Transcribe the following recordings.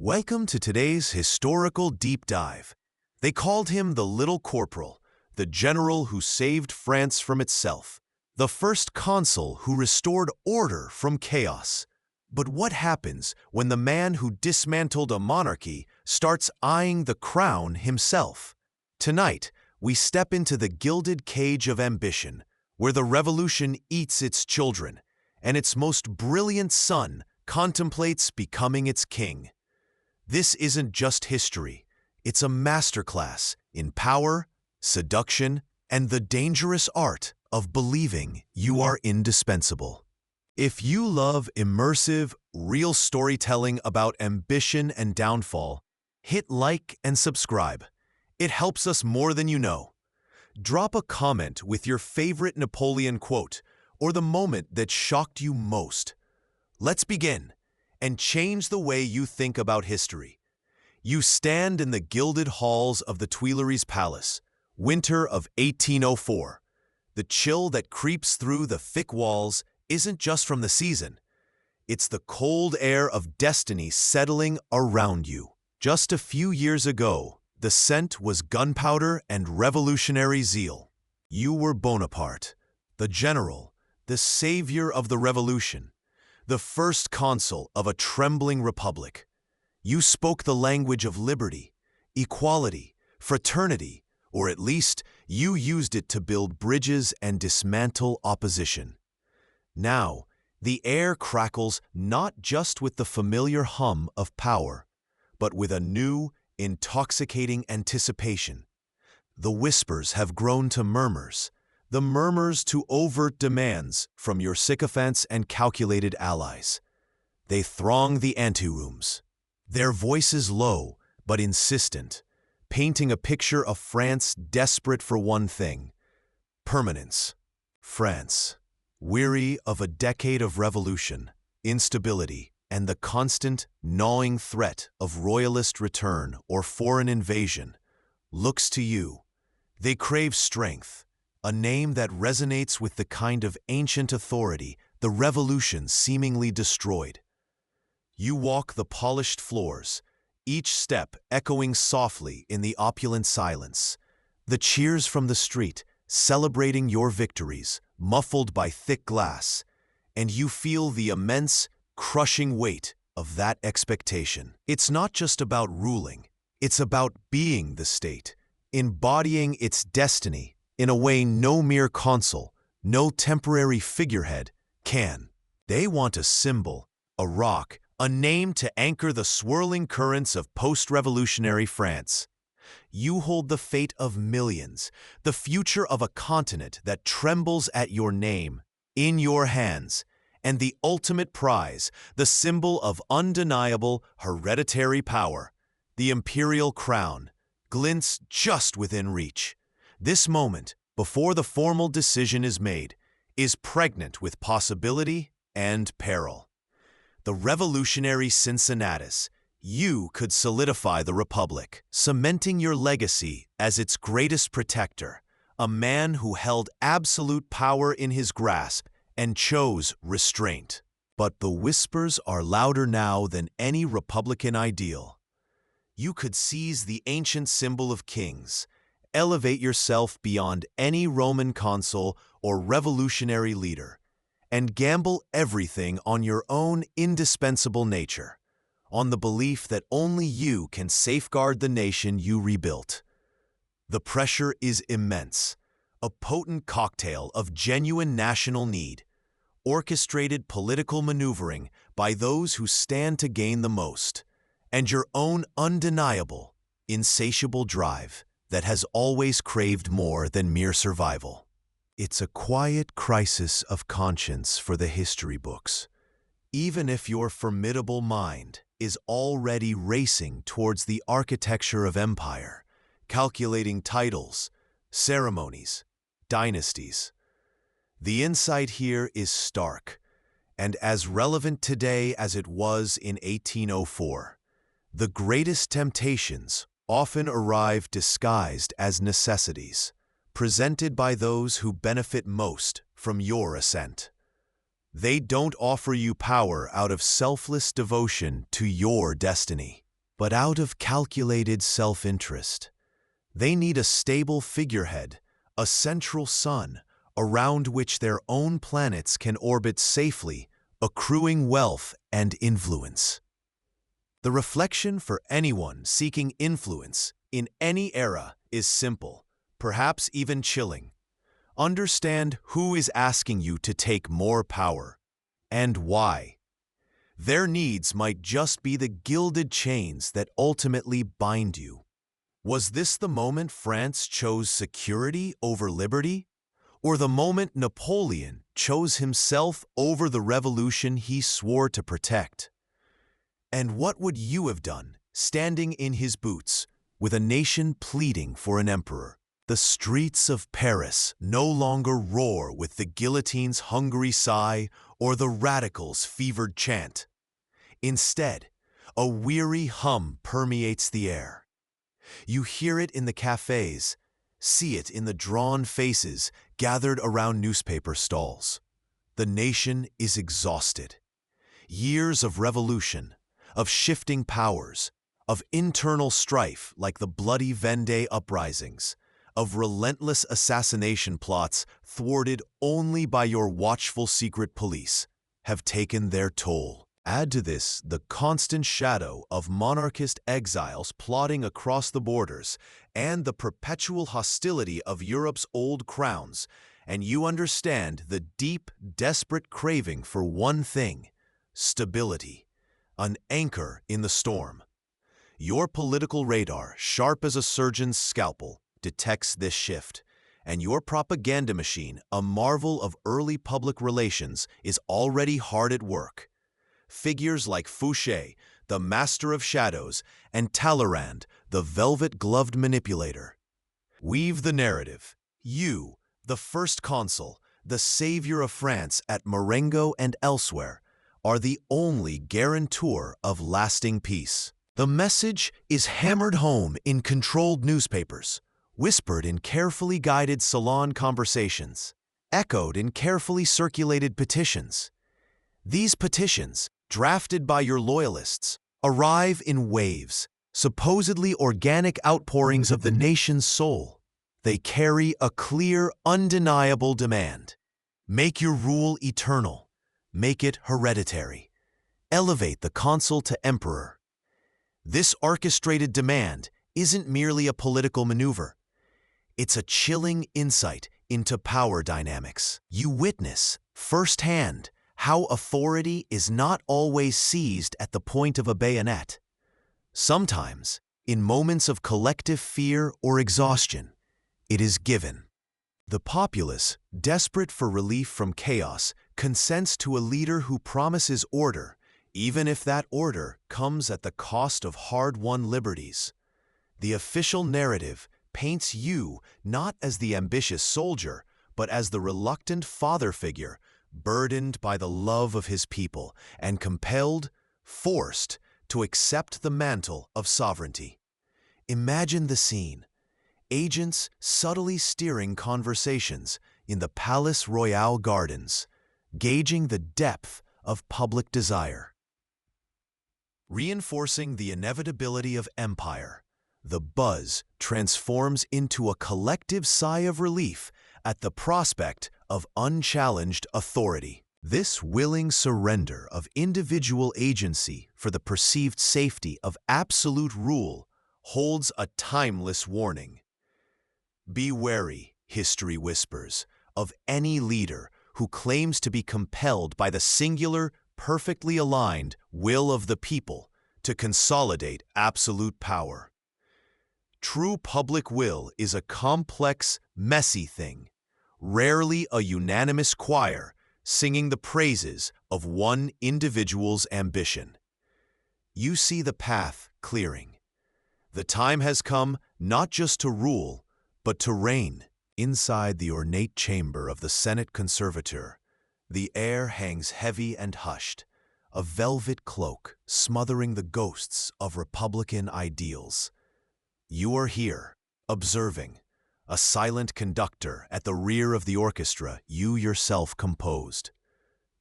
Welcome to today's historical deep dive. They called him the Little Corporal, the general who saved France from itself, the first consul who restored order from chaos. But what happens when the man who dismantled a monarchy starts eyeing the crown himself? Tonight, we step into the gilded cage of ambition, where the revolution eats its children, and its most brilliant son contemplates becoming its king. This isn't just history, it's a masterclass in power, seduction, and the dangerous art of believing you are indispensable. If you love immersive, real storytelling about ambition and downfall, hit like and subscribe. It helps us more than you know. Drop a comment with your favorite Napoleon quote or the moment that shocked you most. Let's begin and change the way you think about history. You stand in the gilded halls of the Tuileries Palace, winter of 1804. The chill that creeps through the thick walls isn't just from the season. It's the cold air of destiny settling around you. Just a few years ago, the scent was gunpowder and revolutionary zeal. You were Bonaparte, the general, the savior of the revolution, the first consul of a trembling republic. You spoke the language of liberty, equality, fraternity, or at least you used it to build bridges and dismantle opposition. Now, the air crackles not just with the familiar hum of power, but with a new, intoxicating anticipation. The whispers have grown to murmurs, the murmurs to overt demands from your sycophants and calculated allies. They throng the anterooms, their voices low but insistent, painting a picture of France desperate for one thing: permanence. France, weary of a decade of revolution, instability, and the constant, gnawing threat of royalist return or foreign invasion, looks to you. They crave strength, a name that resonates with the kind of ancient authority the revolution seemingly destroyed. You walk the polished floors, each step echoing softly in the opulent silence. The cheers from the street, celebrating your victories, muffled by thick glass, and you feel the immense, crushing weight of that expectation. It's not just about ruling, it's about being the state, embodying its destiny in a way no mere consul, no temporary figurehead can. They want a symbol, a rock, a name to anchor the swirling currents of post-revolutionary France. You hold the fate of millions, the future of a continent that trembles at your name, in your hands, and the ultimate prize, the symbol of undeniable hereditary power, the Imperial crown, glints just within reach. This moment, before the formal decision is made, is pregnant with possibility and peril. The revolutionary Cincinnatus, you could solidify the Republic, cementing your legacy as its greatest protector, a man who held absolute power in his grasp and chose restraint. But the whispers are louder now than any Republican ideal. You could seize the ancient symbol of kings, elevate yourself beyond any Roman consul or revolutionary leader, and gamble everything on your own indispensable nature, on the belief that only you can safeguard the nation you rebuilt. The pressure is immense, a potent cocktail of genuine national need, orchestrated political maneuvering by those who stand to gain the most, and your own undeniable, insatiable drive that has always craved more than mere survival. It's a quiet crisis of conscience for the history books, even if your formidable mind is already racing towards the architecture of empire, calculating titles, ceremonies, dynasties. The insight here is stark, and as relevant today as it was in 1804. The greatest temptations often arrive disguised as necessities, presented by those who benefit most from your ascent. They don't offer you power out of selfless devotion to your destiny. but out of calculated self-interest. They need a stable figurehead, a central sun, around which their own planets can orbit safely, accruing wealth and influence. The reflection for anyone seeking influence in any era is simple, perhaps even chilling. Understand who is asking you to take more power, and why. Their needs might just be the gilded chains that ultimately bind you. Was this the moment France chose security over liberty? Or the moment Napoleon chose himself over the revolution he swore to protect? And what would you have done, standing in his boots, with a nation pleading for an emperor? The streets of Paris no longer roar with the guillotine's hungry sigh or the radicals' fevered chant. Instead, a weary hum permeates the air. You hear it in the cafes, see it in the drawn faces gathered around newspaper stalls. The nation is exhausted. Years of revolution, of shifting powers, of internal strife like the bloody Vendée uprisings, of relentless assassination plots thwarted only by your watchful secret police, have taken their toll. Add to this the constant shadow of monarchist exiles plotting across the borders and the perpetual hostility of Europe's old crowns, and you understand the deep, desperate craving for one thing: stability, an anchor in the storm. Your political radar, sharp as a surgeon's scalpel, detects this shift, and your propaganda machine, a marvel of early public relations, is already hard at work. Figures like Fouché, the master of shadows, and Talleyrand, the velvet-gloved manipulator, weave the narrative. You, the First Consul, the savior of France at Marengo and elsewhere, are the only guarantor of lasting peace. The message is hammered home in controlled newspapers, whispered in carefully guided salon conversations, echoed in carefully circulated petitions. These petitions, drafted by your loyalists, arrive in waves, supposedly organic outpourings of the nation's soul. They carry a clear, undeniable demand. Make your rule eternal. Make it hereditary. Elevate the consul to emperor. This orchestrated demand isn't merely a political maneuver. It's a chilling insight into power dynamics. You witness, firsthand, how authority is not always seized at the point of a bayonet. Sometimes, in moments of collective fear or exhaustion, it is given. The populace, desperate for relief from chaos, consents to a leader who promises order, even if that order comes at the cost of hard-won liberties. The official narrative paints you not as the ambitious soldier, but as the reluctant father figure, burdened by the love of his people and compelled, forced, to accept the mantle of sovereignty. Imagine the scene: agents subtly steering conversations in the Palais Royal gardens, gauging the depth of public desire. Reinforcing the inevitability of empire, the buzz transforms into a collective sigh of relief at the prospect of unchallenged authority. This willing surrender of individual agency for the perceived safety of absolute rule holds a timeless warning. Be wary, history whispers, of any leader who claims to be compelled by the singular, perfectly aligned will of the people to consolidate absolute power. True public will is a complex, messy thing, rarely a unanimous choir singing the praises of one individual's ambition. You see the path clearing. The time has come not just to rule, but to reign. Inside the ornate chamber of the Senate Conservateur, the air hangs heavy and hushed, a velvet cloak smothering the ghosts of Republican ideals. You are here, observing, a silent conductor at the rear of the orchestra you yourself composed.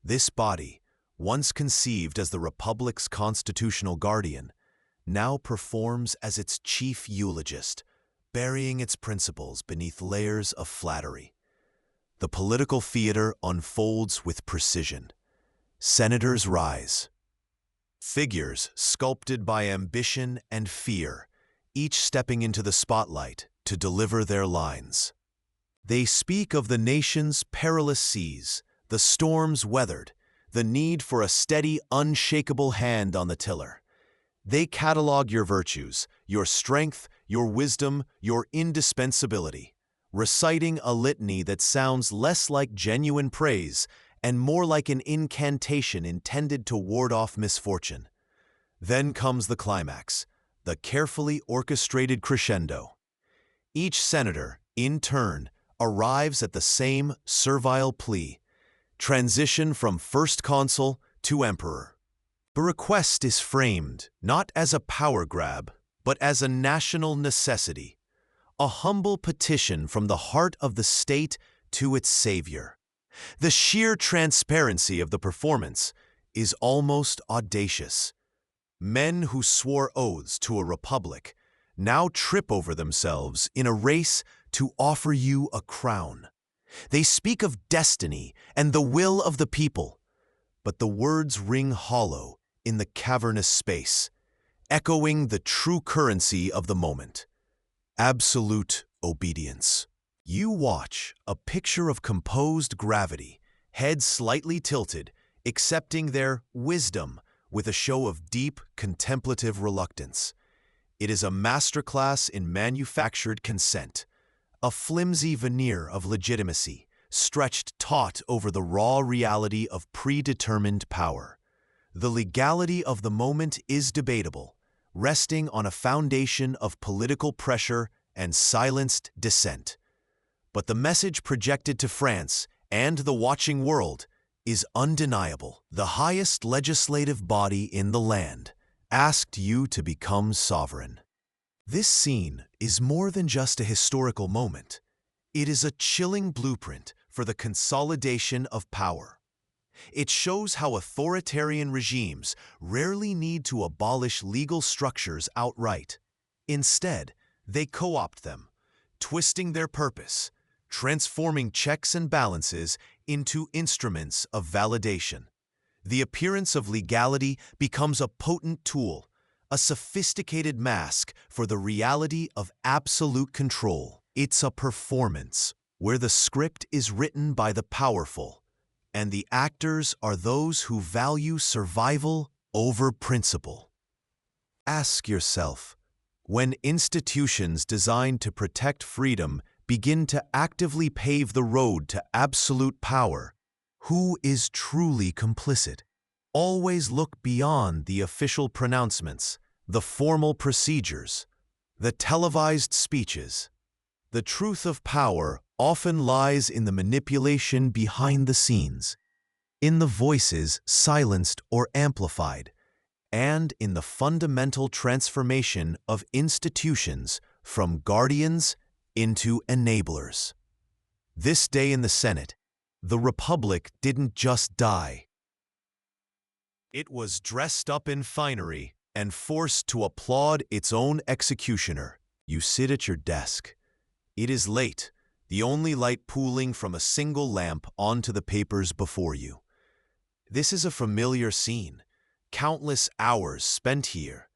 This body, once conceived as the Republic's constitutional guardian, now performs as its chief eulogist, burying its principles beneath layers of flattery. The political theater unfolds with precision. Senators rise. Figures sculpted by ambition and fear, each stepping into the spotlight to deliver their lines. They speak of the nation's perilous seas, the storms weathered, the need for a steady, unshakable hand on the tiller. They catalog your virtues, your strength, your wisdom, your indispensability, reciting a litany that sounds less like genuine praise and more like an incantation intended to ward off misfortune. Then comes the climax, the carefully orchestrated crescendo. Each senator, in turn, arrives at the same servile plea: transition from First Consul to Emperor. The request is framed not as a power grab, but as a national necessity, a humble petition from the heart of the state to its savior. The sheer transparency of the performance is almost audacious. Men who swore oaths to a republic now trip over themselves in a race to offer you a crown. They speak of destiny and the will of the people, but the words ring hollow in the cavernous space, echoing the true currency of the moment: absolute obedience. You watch a picture of composed gravity, head slightly tilted, accepting their wisdom with a show of deep, contemplative reluctance. It is a masterclass in manufactured consent, a flimsy veneer of legitimacy, stretched taut over the raw reality of predetermined power. The legality of the moment is debatable, resting on a foundation of political pressure and silenced dissent. But the message projected to France and the watching world is undeniable. The highest legislative body in the land asked you to become sovereign. This scene is more than just a historical moment. It is a chilling blueprint for the consolidation of power. It shows how authoritarian regimes rarely need to abolish legal structures outright. Instead, they co-opt them, twisting their purpose, transforming checks and balances into instruments of validation. The appearance of legality becomes a potent tool, a sophisticated mask for the reality of absolute control. It's a performance where the script is written by the powerful, and the actors are those who value survival over principle. Ask yourself, when institutions designed to protect freedom begin to actively pave the road to absolute power, who is truly complicit? Always look beyond the official pronouncements, the formal procedures, the televised speeches. The truth of power often lies in the manipulation behind the scenes, in the voices silenced or amplified, and in the fundamental transformation of institutions from guardians into enablers. This day in the Senate, the Republic didn't just die. It was dressed up in finery and forced to applaud its own executioner. You sit at your desk. It is late, the only light pooling from a single lamp onto the papers before you. This is a familiar scene. Countless hours spent here,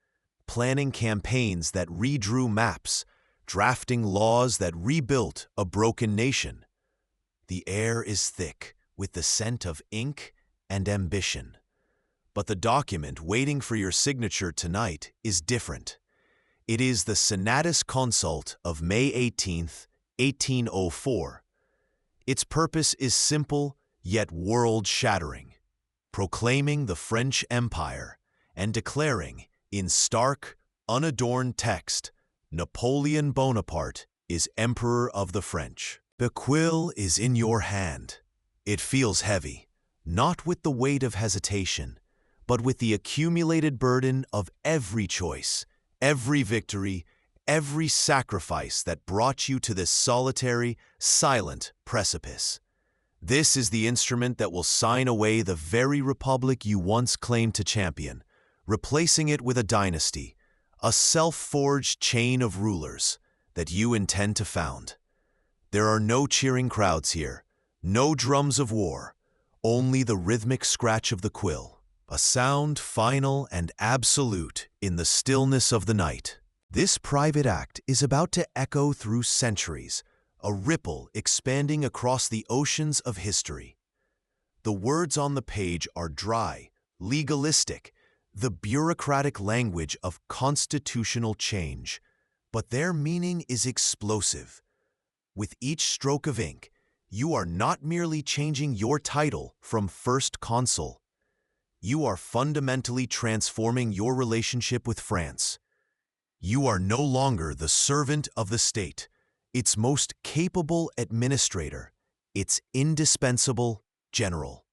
planning campaigns that redrew maps, drafting laws that rebuilt a broken nation. The air is thick with the scent of ink and ambition. But the document waiting for your signature tonight is different. It is the Senatus Consult of May 18th, 1804. Its purpose is simple yet world-shattering, proclaiming the French Empire and declaring, in stark, unadorned text, Napoleon Bonaparte is Emperor of the French. The quill is in your hand. It feels heavy, not with the weight of hesitation, but with the accumulated burden of every choice, every victory, every sacrifice that brought you to this solitary, silent precipice. This is the instrument that will sign away the very republic you once claimed to champion, replacing it with a dynasty, a self-forged chain of rulers that you intend to found. There are no cheering crowds here, no drums of war, only the rhythmic scratch of the quill, a sound final and absolute in the stillness of the night. This private act is about to echo through centuries, a ripple expanding across the oceans of history. The words on the page are dry, legalistic, the bureaucratic language of constitutional change, but their meaning is explosive. With each stroke of ink, you are not merely changing your title from First Consul. You are fundamentally transforming your relationship with France. You are no longer the servant of the state, its most capable administrator, its indispensable general.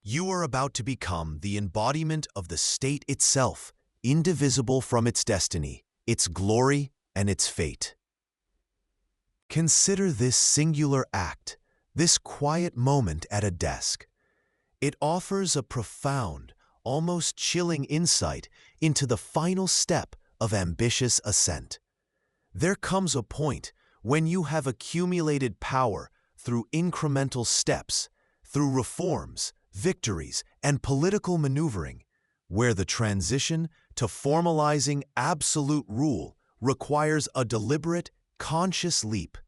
You are about to become the embodiment of the state itself, indivisible from its destiny, its glory, and its fate. Consider this singular act, this quiet moment at a desk. It offers a profound, almost chilling insight into the final step of ambitious ascent. There comes a point when you have accumulated power through incremental steps, through reforms, victories, and political maneuvering, where the transition to formalizing absolute rule requires a deliberate, conscious leap.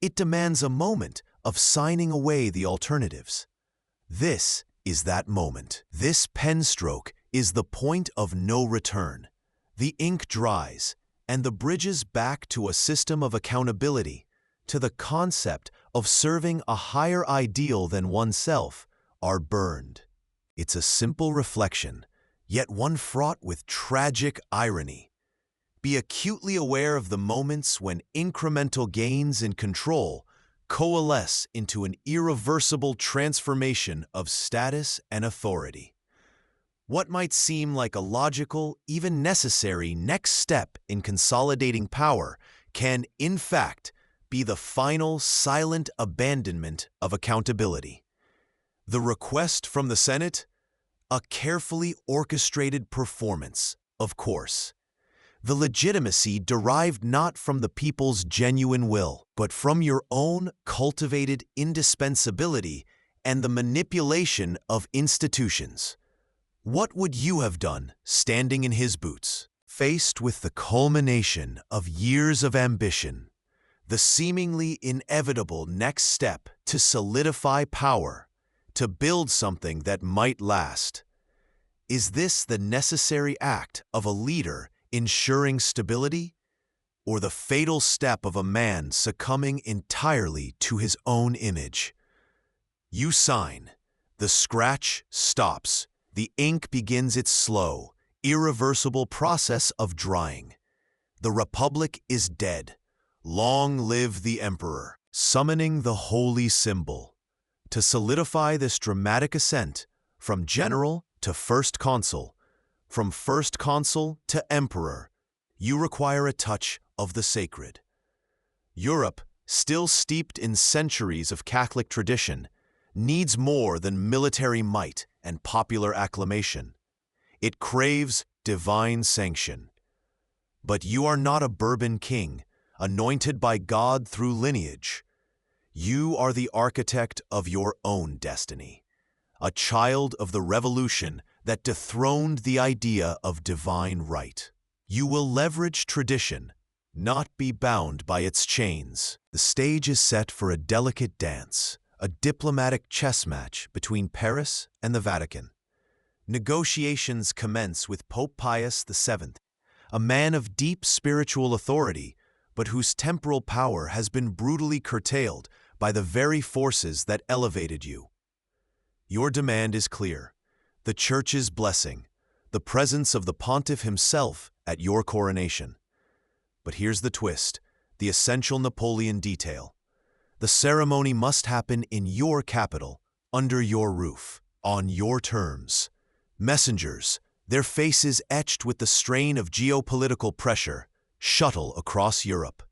It demands a moment of signing away the alternatives. This is that moment. This pen stroke is the point of no return. The ink dries, and the bridges back to a system of accountability, to the concept of serving a higher ideal than oneself, are burned. It's a simple reflection, yet one fraught with tragic irony. Be acutely aware of the moments when incremental gains in control coalesce into an irreversible transformation of status and authority. What might seem like a logical, even necessary next step in consolidating power can, in fact, be the final silent abandonment of accountability. The request from the Senate? A carefully orchestrated performance, of course. The legitimacy derived not from the people's genuine will, but from your own cultivated indispensability and the manipulation of institutions. What would you have done standing in his boots, faced with the culmination of years of ambition, the seemingly inevitable next step to solidify power, to build something that might last? Is this the necessary act of a leader ensuring stability, or the fatal step of a man succumbing entirely to his own image? You sign, the scratch stops, the ink begins its slow, irreversible process of drying. The Republic is dead. Long live the Emperor, summoning the holy symbol. To solidify this dramatic ascent, from general to First Consul, from First Consul to Emperor, you require a touch of the sacred. Europe, still steeped in centuries of Catholic tradition, needs more than military might and popular acclamation. It craves divine sanction. But you are not a Bourbon king, anointed by God through lineage. You are the architect of your own destiny, a child of the revolution that dethroned the idea of divine right. You will leverage tradition, not be bound by its chains. The stage is set for a delicate dance, a diplomatic chess match between Paris and the Vatican. Negotiations commence with Pope Pius VII, a man of deep spiritual authority, but whose temporal power has been brutally curtailed by the very forces that elevated you. Your demand is clear: the Church's blessing, the presence of the pontiff himself at your coronation. But here's the twist, the essential Napoleon detail. The ceremony must happen in your capital, under your roof, on your terms. Messengers, their faces etched with the strain of geopolitical pressure, shuttle across Europe.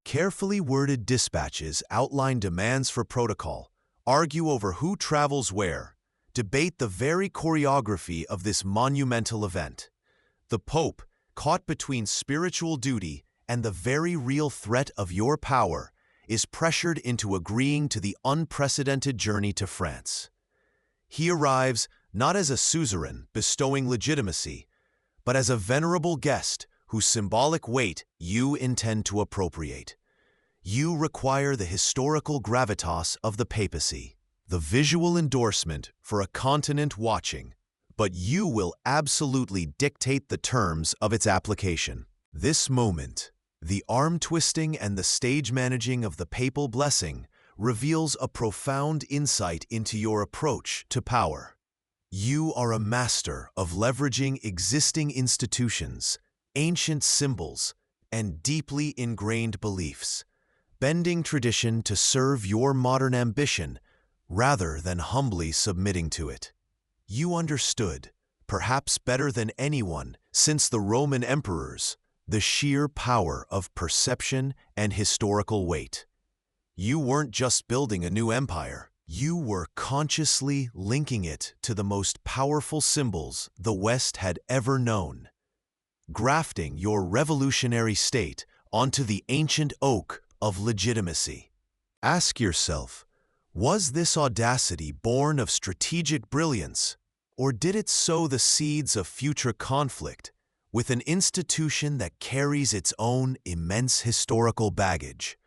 Carefully worded dispatches outline demands for protocol, argue over who travels where, debate the very choreography of this monumental event. The Pope, caught between spiritual duty and the very real threat of your power, is pressured into agreeing to the unprecedented journey to France. He arrives not as a suzerain bestowing legitimacy, but as a venerable guest whose symbolic weight you intend to appropriate. You require the historical gravitas of the papacy, the visual endorsement for a continent watching, but you will absolutely dictate the terms of its application. This moment, the arm-twisting and the stage-managing of the papal blessing reveals a profound insight into your approach to power. You are a master of leveraging existing institutions, ancient symbols, and deeply ingrained beliefs, bending tradition to serve your modern ambition rather than humbly submitting to it. You understood, perhaps better than anyone since the Roman emperors, the sheer power of perception and historical weight. You weren't just building a new empire. You were consciously linking it to the most powerful symbols the West had ever known, grafting your revolutionary state onto the ancient oak of legitimacy. Ask yourself, was this audacity born of strategic brilliance, or did it sow the seeds of future conflict with an institution that carries its own immense historical baggage?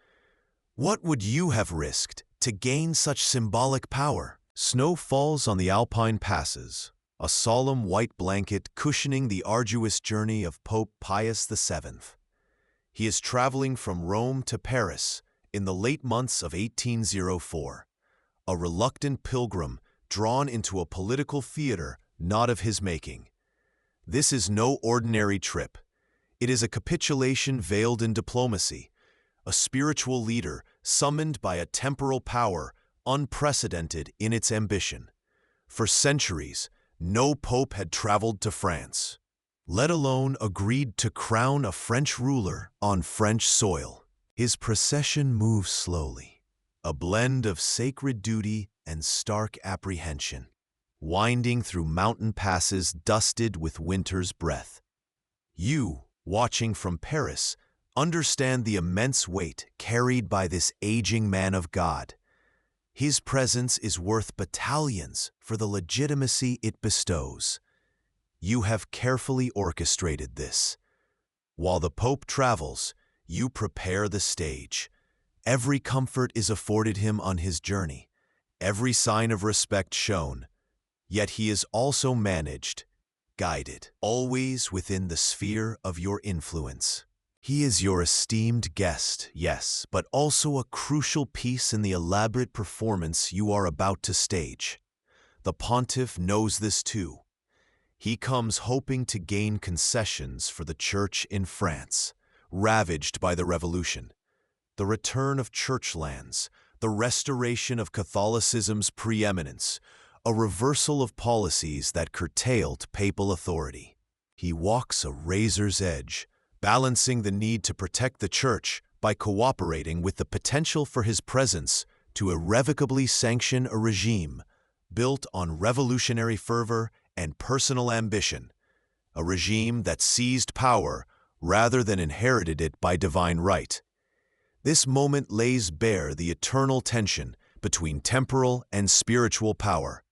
What would you have risked to gain such symbolic power? Snow falls on the Alpine passes, a solemn white blanket cushioning the arduous journey of Pope Pius VII. He is traveling from Rome to Paris in the late months of 1804, a reluctant pilgrim drawn into a political theater not of his making. This is no ordinary trip. It is a capitulation veiled in diplomacy, a spiritual leader summoned by a temporal power unprecedented in its ambition. For centuries, no pope had traveled to France, let alone agreed to crown a French ruler on French soil. His procession moves slowly, a blend of sacred duty and stark apprehension, winding through mountain passes dusted with winter's breath. You, watching from Paris, understand the immense weight carried by this aging man of God. His presence is worth battalions for the legitimacy it bestows. You have carefully orchestrated this. While the Pope travels, you prepare the stage. Every comfort is afforded him on his journey, every sign of respect shown. Yet he is also managed, guided, always within the sphere of your influence. He is your esteemed guest, yes, but also a crucial piece in the elaborate performance you are about to stage. The pontiff knows this too. He comes hoping to gain concessions for the church in France, ravaged by the revolution, the return of church lands, the restoration of Catholicism's preeminence, a reversal of policies that curtailed papal authority. He walks a razor's edge, balancing the need to protect the church by cooperating with the potential for his presence to irrevocably sanction a regime built on revolutionary fervor and personal ambition, a regime that seized power rather than inherited it by divine right. This moment lays bare the eternal tension between temporal and spiritual power.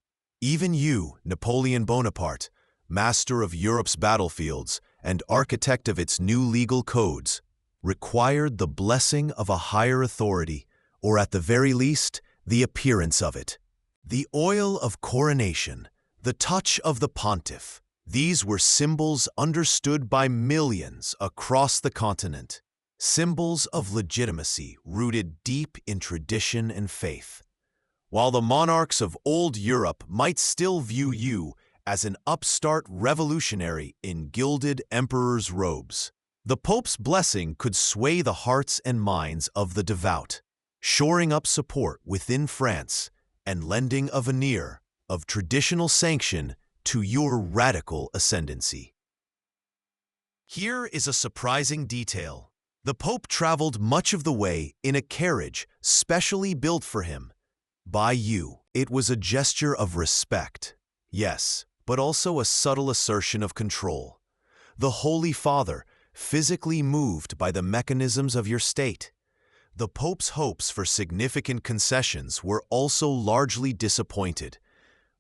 Even you, Napoleon Bonaparte, master of Europe's battlefields and architect of its new legal codes, required the blessing of a higher authority, or at the very least, the appearance of it. The oil of coronation, the touch of the pontiff, these were symbols understood by millions across the continent, symbols of legitimacy rooted deep in tradition and faith. While the monarchs of old Europe might still view you as an upstart revolutionary in gilded emperor's robes, the Pope's blessing could sway the hearts and minds of the devout, shoring up support within France and lending a veneer of traditional sanction to your radical ascendancy. Here is a surprising detail. The Pope traveled much of the way in a carriage specially built for him by you. It was a gesture of respect, yes, but also a subtle assertion of control. the Holy Father, physically moved by the mechanisms of your state. The Pope's hopes for significant concessions were also largely disappointed.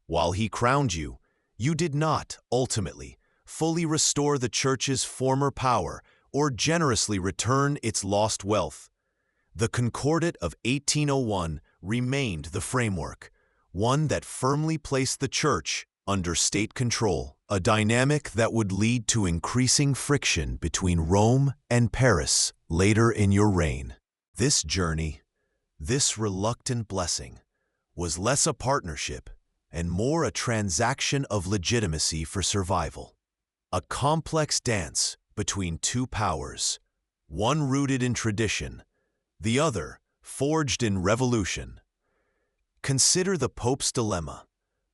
While he crowned you, you did not, ultimately, fully restore the Church's former power or generously return its lost wealth. The Concordat of 1801 remained the framework, one that firmly placed the Church under state control, a dynamic that would lead to increasing friction between Rome and Paris later in your reign. This journey, this reluctant blessing, was less a partnership and more a transaction of legitimacy for survival. A complex dance between two powers, one rooted in tradition, the other forged in revolution. Consider the Pope's dilemma: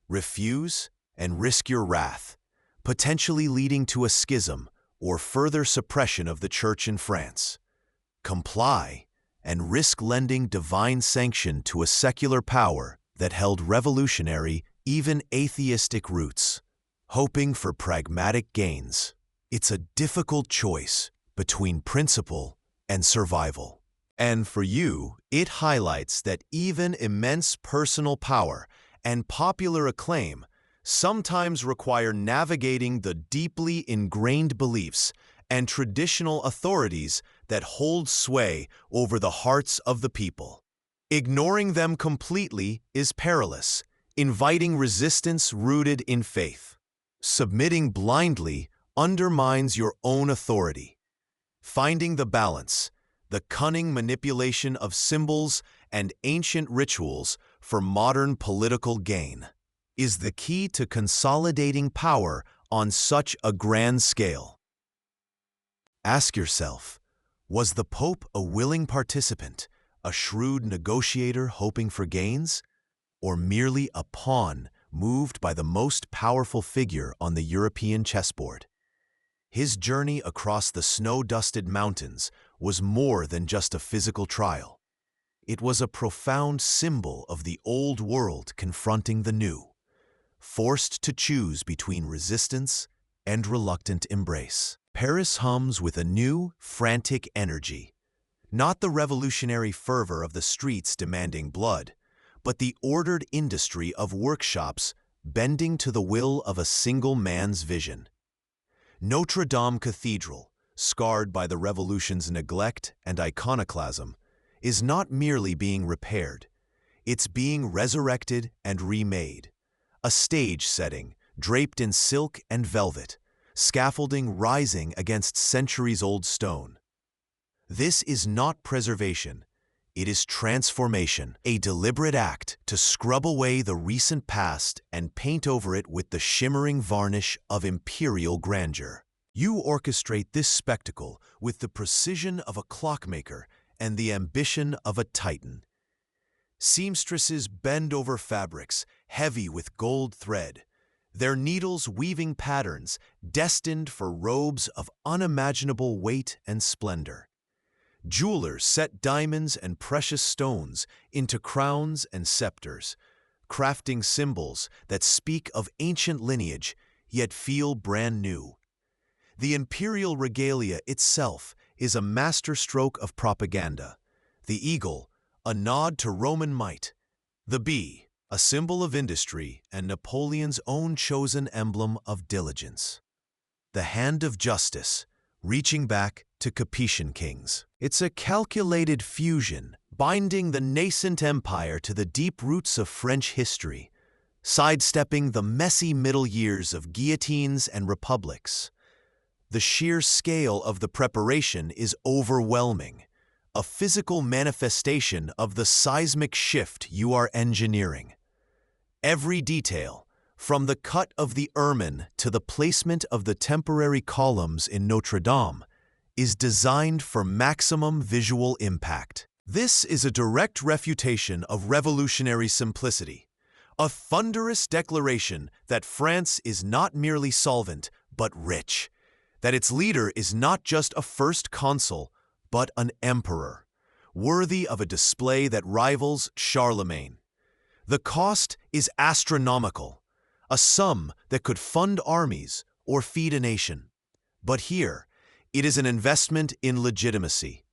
refuse and risk your wrath, potentially leading to a schism or further suppression of the Church in France. Comply and risk lending divine sanction to a secular power that held revolutionary, even atheistic roots, hoping for pragmatic gains. It's a difficult choice between principle and survival. And for you, it highlights that even immense personal power and popular acclaim sometimes require navigating the deeply ingrained beliefs and traditional authorities that hold sway over the hearts of the people. Ignoring them completely is perilous, inviting resistance rooted in faith. Submitting blindly undermines your own authority. Finding the balance, the cunning manipulation of symbols and ancient rituals for modern political gain, is the key to consolidating power on such a grand scale. Ask yourself, was the Pope a willing participant, a shrewd negotiator hoping for gains, or merely a pawn moved by the most powerful figure on the European chessboard? His journey across the snow-dusted mountains was more than just a physical trial. It was a profound symbol of the old world confronting the new, forced to choose between resistance and reluctant embrace. Paris hums with a new, frantic energy, not the revolutionary fervor of the streets demanding blood, but the ordered industry of workshops bending to the will of a single man's vision. Notre Dame Cathedral, scarred by the Revolution's neglect and iconoclasm, is not merely being repaired, it's being resurrected and remade. A stage setting, draped in silk and velvet, scaffolding rising against centuries-old stone. This is not preservation, it is transformation, a deliberate act to scrub away the recent past and paint over it with the shimmering varnish of imperial grandeur. You orchestrate this spectacle with the precision of a clockmaker and the ambition of a titan. Seamstresses bend over fabrics heavy with gold thread, their needles weaving patterns destined for robes of unimaginable weight and splendor. Jewelers set diamonds and precious stones into crowns and scepters, crafting symbols that speak of ancient lineage yet feel brand new. The imperial regalia itself is a masterstroke of propaganda. The eagle, a nod to Roman might. The bee, a symbol of industry and Napoleon's own chosen emblem of diligence. The hand of justice, reaching back to Capetian kings. It's a calculated fusion, binding the nascent empire to the deep roots of French history, sidestepping the messy middle years of guillotines and republics. The sheer scale of the preparation is overwhelming, a physical manifestation of the seismic shift you are engineering. Every detail, from the cut of the ermine to the placement of the temporary columns in Notre Dame, is designed for maximum visual impact. This is a direct refutation of revolutionary simplicity, a thunderous declaration that France is not merely solvent, but rich, that its leader is not just a First Consul, but an emperor, worthy of a display that rivals Charlemagne. The cost is astronomical, a sum that could fund armies or feed a nation. But here, it is an investment in legitimacy,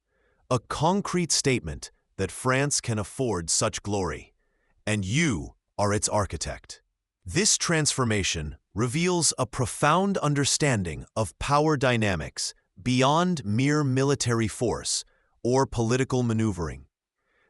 a concrete statement that France can afford such glory, and you are its architect. This transformation reveals a profound understanding of power dynamics beyond mere military force or political maneuvering.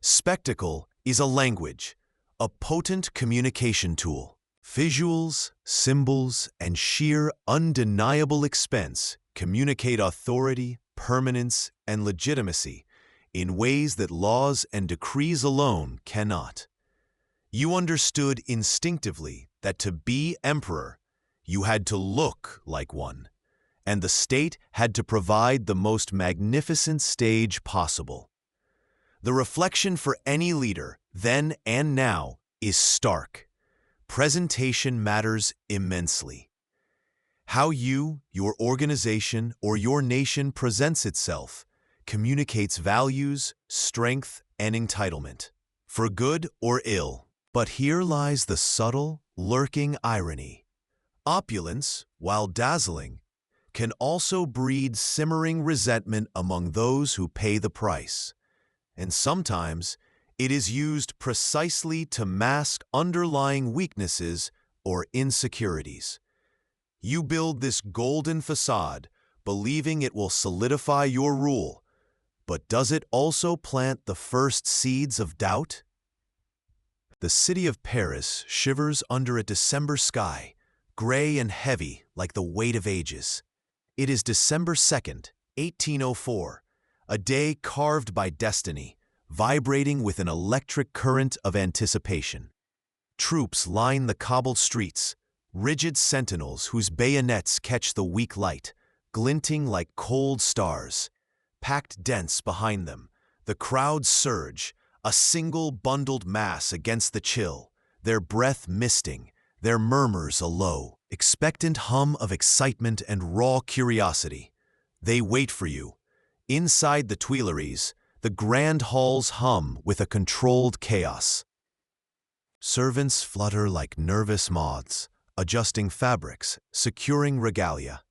Spectacle is a language, a potent communication tool. Visuals, symbols, and sheer undeniable expense communicate authority, permanence, and legitimacy in ways that laws and decrees alone cannot. You understood instinctively that to be emperor, you had to look like one, and the state had to provide the most magnificent stage possible. The reflection for any leader, then and now, is stark. Presentation matters immensely. How you, your organization, or your nation presents itself communicates values, strength, and entitlement, for good or ill. But here lies the subtle, lurking irony. Opulence, while dazzling, can also breed simmering resentment among those who pay the price. And sometimes, it is used precisely to mask underlying weaknesses or insecurities. You build this golden facade, believing it will solidify your rule, but does it also plant the first seeds of doubt? The city of Paris shivers under a December sky, gray and heavy like the weight of ages. It is December 2nd, 1804, a day carved by destiny, vibrating with an electric current of anticipation. Troops line the cobbled streets, rigid sentinels whose bayonets catch the weak light, glinting like cold stars. Packed dense behind them, the crowds surge, a single bundled mass against the chill, their breath misting, their murmurs a low, expectant hum of excitement and raw curiosity. They wait for you. Inside the Tuileries, the grand halls hum with a controlled chaos. Servants flutter like nervous moths, adjusting fabrics, securing regalia.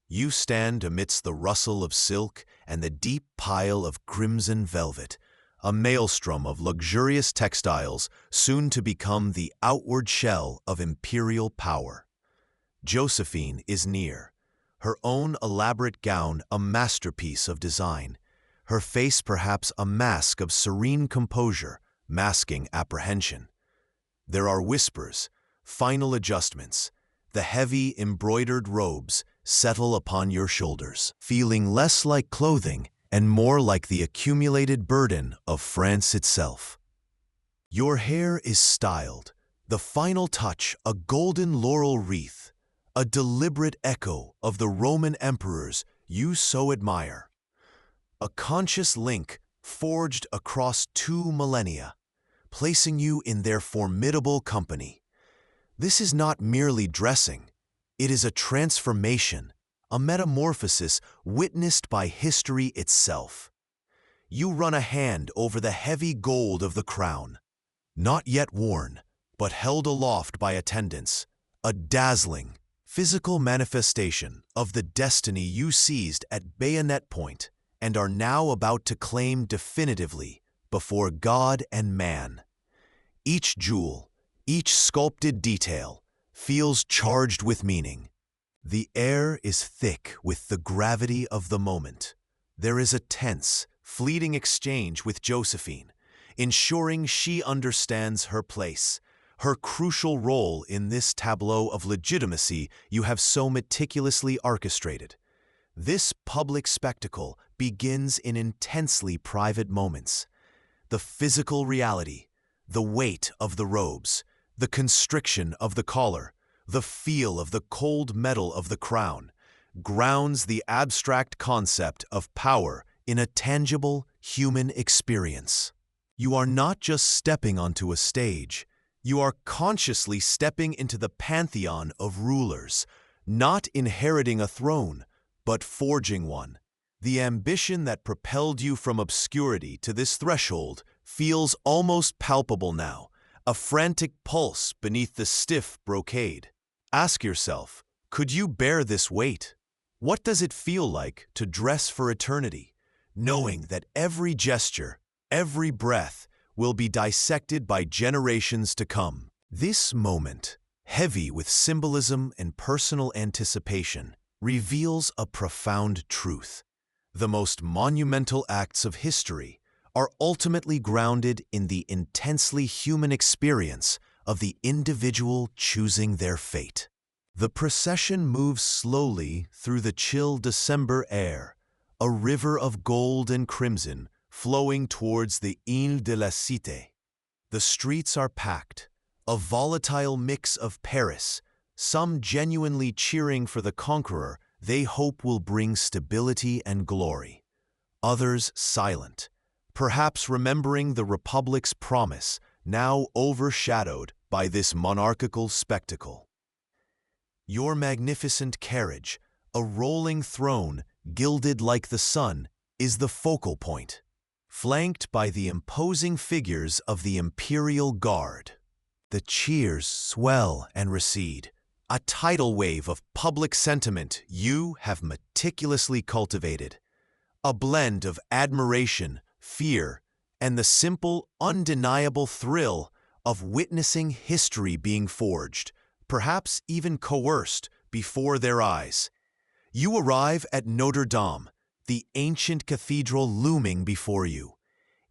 You stand amidst the rustle of silk and the deep pile of crimson velvet, a maelstrom of luxurious textiles soon to become the outward shell of imperial power. Josephine is near, her own elaborate gown a masterpiece of design, her face perhaps a mask of serene composure, masking apprehension. There are whispers, final adjustments. The heavy embroidered robes settle upon your shoulders, feeling less like clothing and more like the accumulated burden of France itself. Your hair is styled, the final touch a golden laurel wreath, a deliberate echo of the Roman emperors you so admire. A conscious link forged across 2 millennia, placing you in their formidable company. This is not merely dressing, it is a transformation, a metamorphosis witnessed by history itself. You run a hand over the heavy gold of the crown, not yet worn, but held aloft by attendants, a dazzling, physical manifestation of the destiny you seized at bayonet point and are now about to claim definitively before God and man. Each jewel, each sculpted detail, feels charged with meaning. The air is thick with the gravity of the moment. There is a tense, fleeting exchange with Josephine, ensuring she understands her place, her crucial role in this tableau of legitimacy you have so meticulously orchestrated. This public spectacle begins in intensely private moments. The physical reality, the weight of the robes, the constriction of the collar, the feel of the cold metal of the crown, grounds the abstract concept of power in a tangible human experience. You are not just stepping onto a stage, you are consciously stepping into the pantheon of rulers, not inheriting a throne, but forging one. The ambition that propelled you from obscurity to this threshold feels almost palpable now, a frantic pulse beneath the stiff brocade. Ask yourself, could you bear this weight? What does it feel like to dress for eternity, knowing that every gesture, every breath will be dissected by generations to come? This moment, heavy with symbolism and personal anticipation, reveals a profound truth. The most monumental acts of history are ultimately grounded in the intensely human experience of the individual choosing their fate. The procession moves slowly through the chill December air, a river of gold and crimson flowing towards the Île de la Cité. The streets are packed, a volatile mix of Paris, some genuinely cheering for the conqueror they hope will bring stability and glory, others silent, perhaps remembering the Republic's promise, now overshadowed by this monarchical spectacle. Your magnificent carriage, a rolling throne gilded like the sun, is the focal point, flanked by the imposing figures of the Imperial Guard. The cheers swell and recede, a tidal wave of public sentiment you have meticulously cultivated, a blend of admiration, fear, and the simple, undeniable thrill of witnessing history being forged, perhaps even coerced, before their eyes. You arrive at Notre Dame, the ancient cathedral looming before you.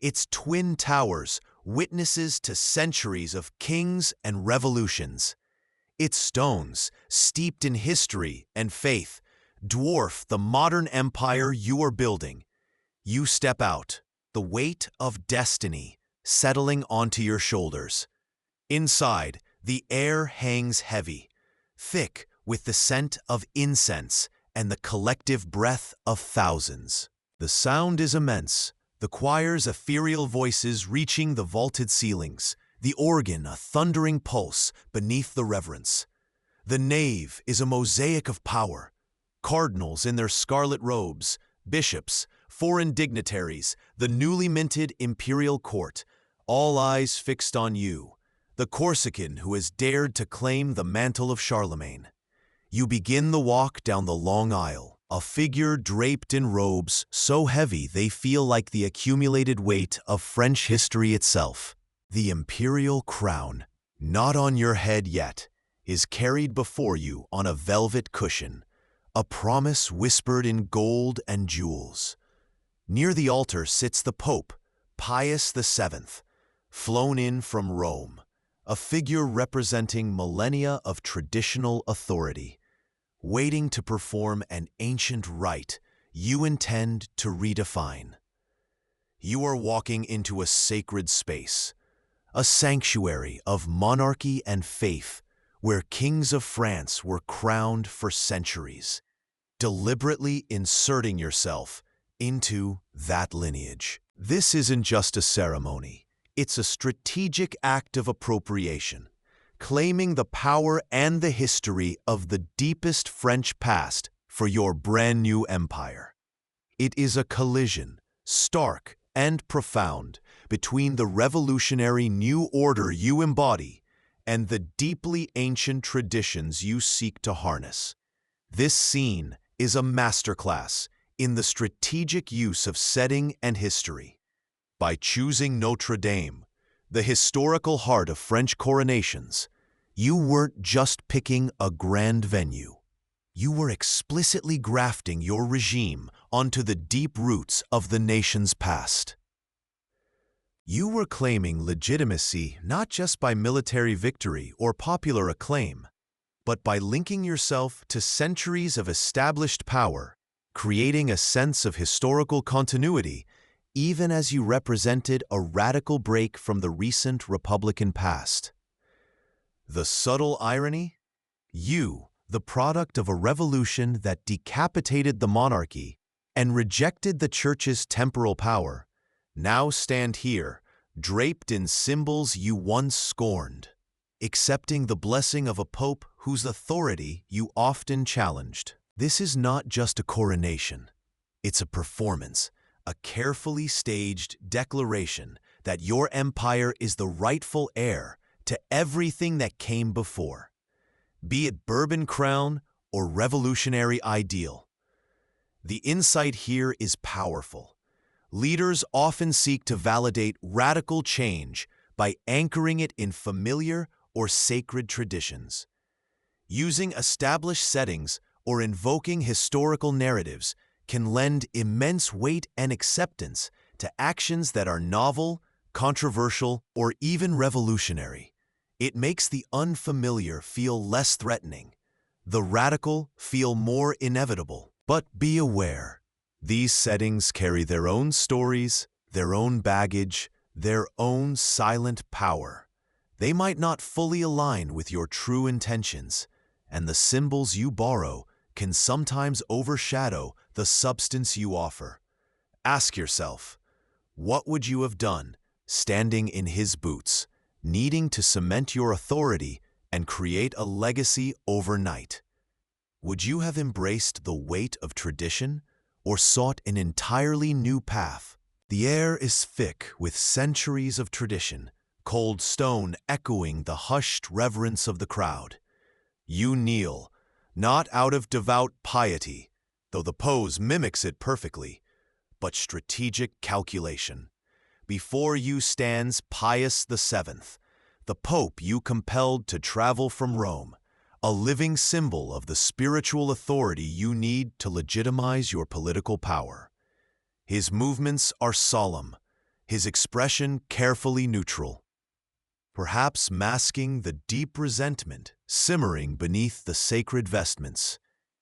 Its twin towers, witnesses to centuries of kings and revolutions. Its stones, steeped in history and faith, dwarf the modern empire you are building. You step out, the weight of destiny settling onto your shoulders. Inside, the air hangs heavy, thick with the scent of incense and the collective breath of thousands. The sound is immense, the choir's ethereal voices reaching the vaulted ceilings, the organ a thundering pulse beneath the reverence. The nave is a mosaic of power, cardinals in their scarlet robes, bishops, foreign dignitaries, the newly minted Imperial court, all eyes fixed on you, the Corsican who has dared to claim the mantle of Charlemagne. You begin the walk down the long aisle, a figure draped in robes so heavy they feel like the accumulated weight of French history itself. The imperial crown, not on your head yet, is carried before you on a velvet cushion, a promise whispered in gold and jewels. Near the altar sits the Pope, Pius VII, flown in from Rome, a figure representing millennia of traditional authority, waiting to perform an ancient rite you intend to redefine. You are walking into a sacred space, a sanctuary of monarchy and faith where kings of France were crowned for centuries, deliberately inserting yourself into that lineage. This isn't just a ceremony, it's a strategic act of appropriation, claiming the power and the history of the deepest French past for your brand new empire. It is a collision, stark and profound, between the revolutionary new order you embody and the deeply ancient traditions you seek to harness. This scene is a masterclass in the strategic use of setting and history. By choosing Notre Dame, the historical heart of French coronations, you weren't just picking a grand venue. You were explicitly grafting your regime onto the deep roots of the nation's past. You were claiming legitimacy not just by military victory or popular acclaim, but by linking yourself to centuries of established power, creating a sense of historical continuity even as you represented a radical break from the recent Republican past. The subtle irony? You, the product of a revolution that decapitated the monarchy and rejected the Church's temporal power, now stand here, draped in symbols you once scorned, accepting the blessing of a pope whose authority you often challenged. This is not just a coronation. It's a performance, a carefully staged declaration that your empire is the rightful heir to everything that came before. Be it Bourbon crown or revolutionary ideal, The insight here is powerful. Leaders often seek to validate radical change by anchoring it in familiar or sacred traditions. Using established settings or invoking historical narratives can lend immense weight and acceptance to actions that are novel, controversial, or even revolutionary. It makes the unfamiliar feel less threatening, the radical feel more inevitable. But be aware, these settings carry their own stories, their own baggage, their own silent power. They might not fully align with your true intentions, and the symbols you borrow can sometimes overshadow the substance you offer. Ask yourself, what would you have done standing in his boots, needing to cement your authority and create a legacy overnight? Would you have embraced the weight of tradition or sought an entirely new path? The air is thick with centuries of tradition, cold stone echoing the hushed reverence of the crowd. You kneel, not out of devout piety, though the pose mimics it perfectly, but strategic calculation. Before you stands Pius VII, the Pope you compelled to travel from Rome, a living symbol of the spiritual authority you need to legitimize your political power. His movements are solemn, his expression carefully neutral, perhaps masking the deep resentment simmering beneath the sacred vestments.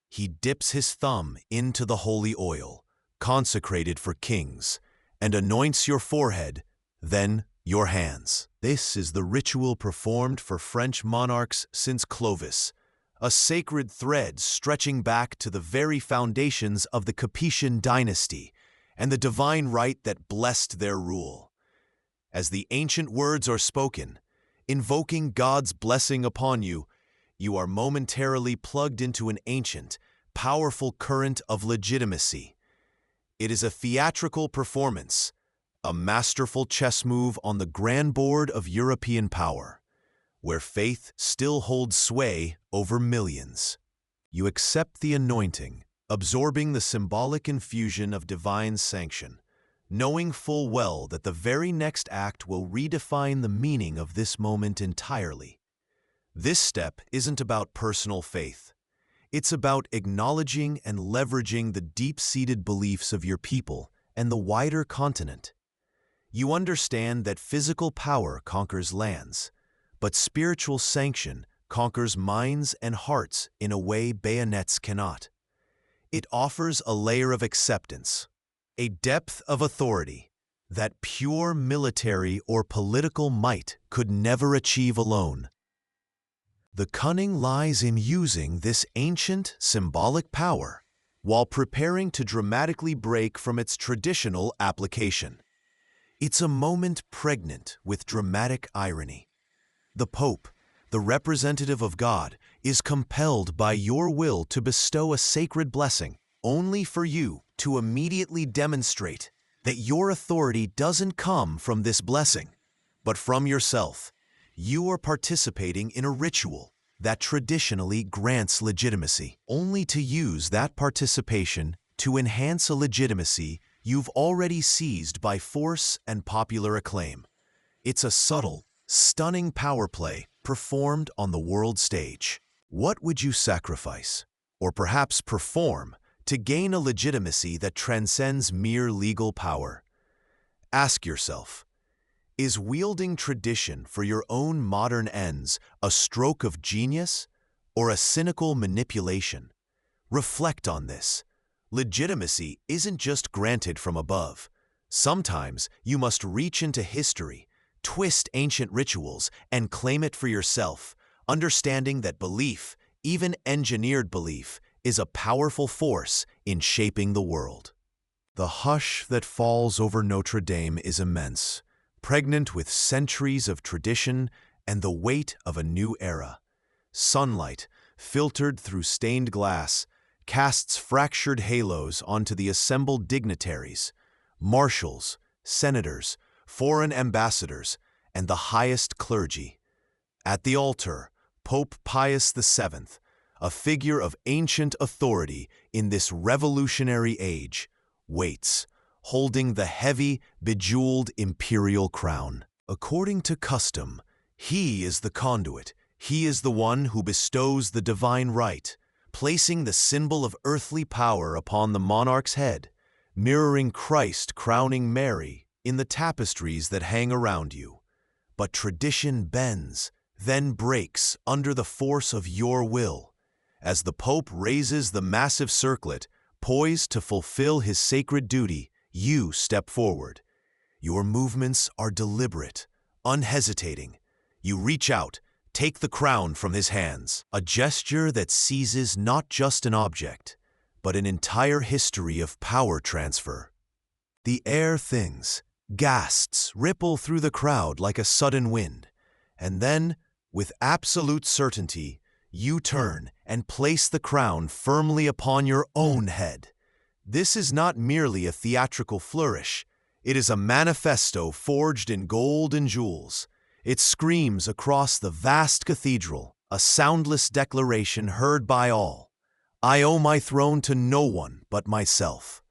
He dips his thumb into the holy oil, consecrated for kings, and anoints your forehead, then your hands. This is the ritual performed for French monarchs since Clovis, a sacred thread stretching back to the very foundations of the Capetian dynasty and the divine rite that blessed their rule. As the ancient words are spoken, invoking God's blessing upon you, you are momentarily plugged into an ancient, powerful current of legitimacy. It is a theatrical performance, a masterful chess move on the grand board of European power, where faith still holds sway over millions. You accept the anointing, absorbing the symbolic infusion of divine sanction, knowing full well that the very next act will redefine the meaning of this moment entirely. This step isn't about personal faith. It's about acknowledging and leveraging the deep-seated beliefs of your people and the wider continent. You understand that physical power conquers lands, but spiritual sanction conquers minds and hearts in a way bayonets cannot. It offers a layer of acceptance, a depth of authority that pure military or political might could never achieve alone. The cunning lies in using this ancient symbolic power while preparing to dramatically break from its traditional application. It's a moment pregnant with dramatic irony. The Pope, the representative of God, is compelled by your will to bestow a sacred blessing, only for you to immediately demonstrate that your authority doesn't come from this blessing, but from yourself. You are participating in a ritual that traditionally grants legitimacy, only to use that participation to enhance a legitimacy you've already seized by force and popular acclaim. It's a subtle, stunning power play performed on the world stage. What would you sacrifice, or perhaps perform, to gain a legitimacy that transcends mere legal power? Ask yourself, is wielding tradition for your own modern ends a stroke of genius or a cynical manipulation? Reflect on this. Legitimacy isn't just granted from above. Sometimes you must reach into history, twist ancient rituals, and claim it for yourself, understanding that belief, even engineered belief, is a powerful force in shaping the world. The hush that falls over Notre Dame is immense, pregnant with centuries of tradition and the weight of a new era. Sunlight, filtered through stained glass, casts fractured halos onto the assembled dignitaries, marshals, senators, foreign ambassadors, and the highest clergy. At the altar, Pope Pius VII, a figure of ancient authority in this revolutionary age, waits, holding the heavy, bejeweled imperial crown. According to custom, he is the conduit. He is the one who bestows the divine right, placing the symbol of earthly power upon the monarch's head, mirroring Christ crowning Mary in the tapestries that hang around you. But tradition bends, then breaks under the force of your will. As the Pope raises the massive circlet, poised to fulfill his sacred duty, you step forward. Your movements are deliberate, unhesitating. You reach out, take the crown from his hands, a gesture that seizes not just an object, but an entire history of power transfer. The air thins, gasps ripple through the crowd like a sudden wind, and then, with absolute certainty, you turn and place the crown firmly upon your own head. This is not merely a theatrical flourish. It is a manifesto forged in gold and jewels. It screams across the vast cathedral, a soundless declaration heard by all. I owe my throne to no one but myself.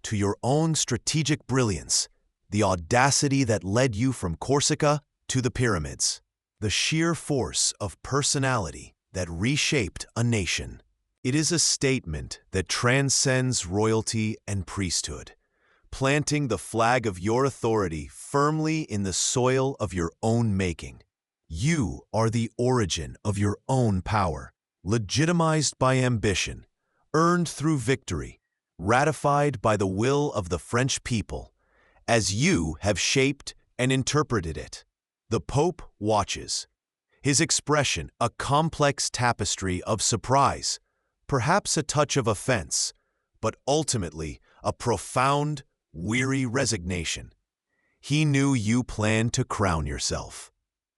To your own strategic brilliance, the audacity that led you from Corsica to the pyramids, the sheer force of personality that reshaped a nation. It is a statement that transcends royalty and priesthood, planting the flag of your authority firmly in the soil of your own making. You are the origin of your own power, legitimized by ambition, earned through victory, ratified by the will of the French people, as you have shaped and interpreted it. The Pope watches, his expression a complex tapestry of surprise, perhaps a touch of offense, but ultimately a profound, weary resignation. He knew you planned to crown yourself.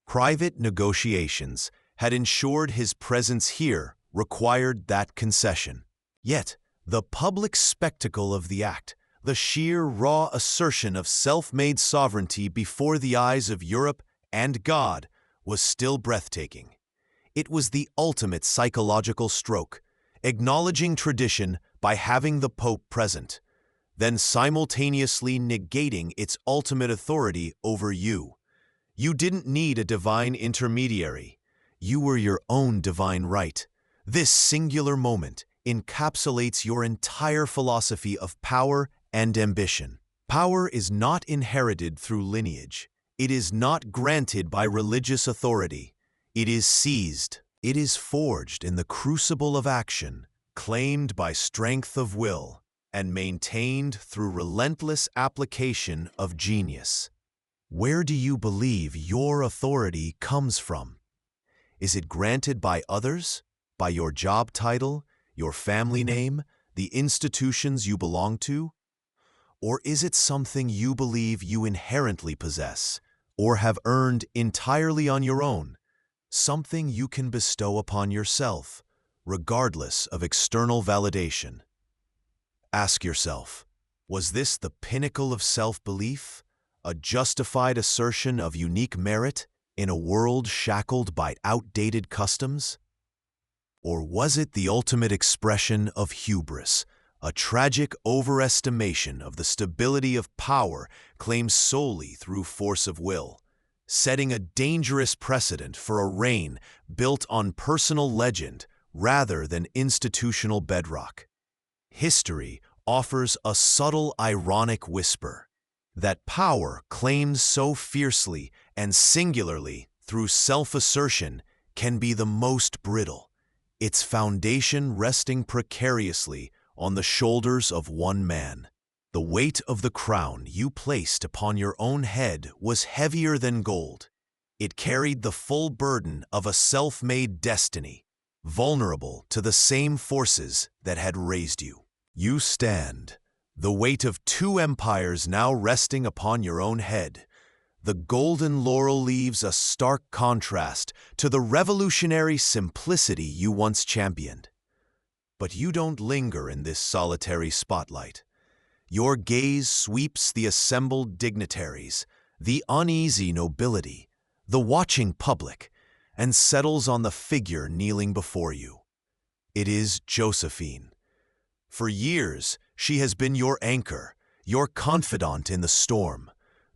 Private negotiations had ensured his presence here required that concession. Yet, the public spectacle of the act, the sheer raw assertion of self-made sovereignty before the eyes of Europe and God, was still breathtaking. It was the ultimate psychological stroke, acknowledging tradition by having the Pope present, then simultaneously negating its ultimate authority over you. You didn't need a divine intermediary. You were your own divine right. This singular moment encapsulates your entire philosophy of power and ambition. Power is not inherited through lineage. It is not granted by religious authority. It is seized. It is forged in the crucible of action, claimed by strength of will, and maintained through relentless application of genius. Where do you believe your authority comes from? Is it granted by others, by your job title, your family name, the institutions you belong to? Or is it something you believe you inherently possess, or have earned entirely on your own, something you can bestow upon yourself, regardless of external validation? Ask yourself, was this the pinnacle of self-belief, a justified assertion of unique merit in a world shackled by outdated customs? Or was it the ultimate expression of hubris, a tragic overestimation of the stability of power claimed solely through force of will, setting a dangerous precedent for a reign built on personal legend rather than institutional bedrock? History offers a subtle, ironic whisper that power claimed so fiercely and singularly through self-assertion can be the most brittle, its foundation resting precariously on the shoulders of one man. The weight of the crown you placed upon your own head was heavier than gold. It carried the full burden of a self-made destiny, vulnerable to the same forces that had raised you. You stand, the weight of two empires now resting upon your own head. The golden laurel leaves a stark contrast to the revolutionary simplicity you once championed. But you don't linger in this solitary spotlight. Your gaze sweeps the assembled dignitaries, the uneasy nobility, the watching public, and settles on the figure kneeling before you. It is Josephine. For years, she has been your anchor, your confidant in the storm,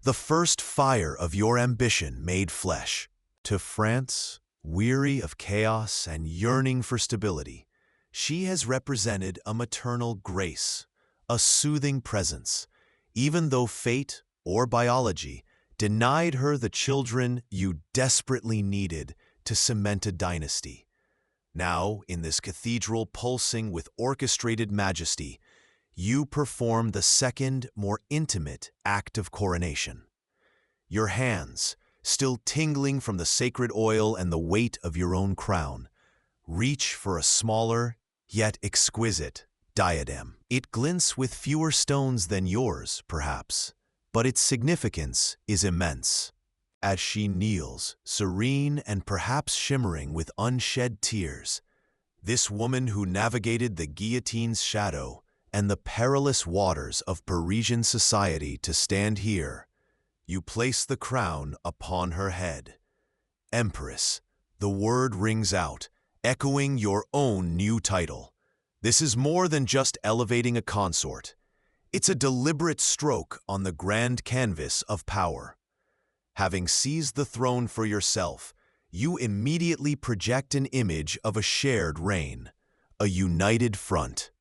the first fire of your ambition made flesh. To France, weary of chaos and yearning for stability, she has represented a maternal grace, a soothing presence, even though fate or biology denied her the children you desperately needed to cement a dynasty. Now, in this cathedral pulsing with orchestrated majesty, you perform the second, more intimate act of coronation. Your hands, still tingling from the sacred oil and the weight of your own crown, reach for a smaller, yet exquisite, diadem. It glints with fewer stones than yours, perhaps, but its significance is immense. As she kneels, serene and perhaps shimmering with unshed tears, this woman who navigated the guillotine's shadow and the perilous waters of Parisian society to stand here, you place the crown upon her head. Empress, the word rings out, echoing your own new title. This is more than just elevating a consort. It's a deliberate stroke on the grand canvas of power. Having seized the throne for yourself, you immediately project an image of a shared reign, a united front.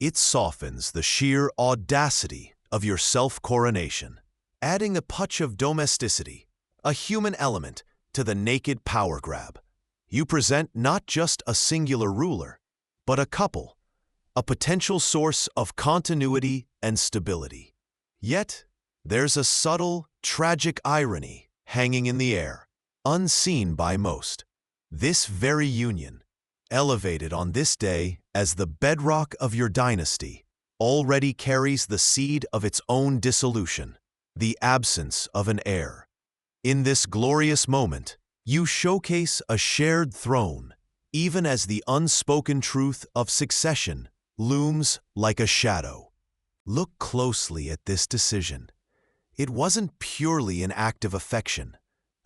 It softens the sheer audacity of your self-coronation, adding a touch of domesticity, a human element, to the naked power grab. You present not just a singular ruler, but a couple, a potential source of continuity and stability. Yet, there's a subtle, tragic irony hanging in the air, unseen by most. This very union, elevated on this day as the bedrock of your dynasty, already carries the seed of its own dissolution, the absence of an heir. In this glorious moment, you showcase a shared throne, even as the unspoken truth of succession looms like a shadow. Look closely at this decision. It wasn't purely an act of affection,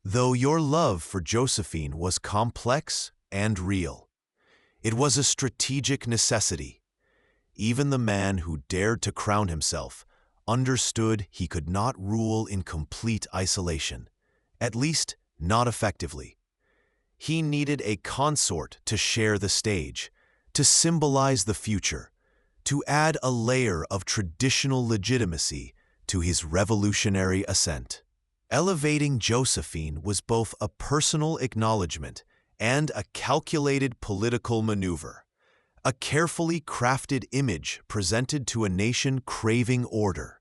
though your love for Josephine was complex and real. It was a strategic necessity. Even the man who dared to crown himself understood he could not rule in complete isolation, at least not effectively. He needed a consort to share the stage, to symbolize the future, to add a layer of traditional legitimacy to his revolutionary ascent. Elevating Josephine was both a personal acknowledgement and a calculated political maneuver, a carefully crafted image presented to a nation craving order.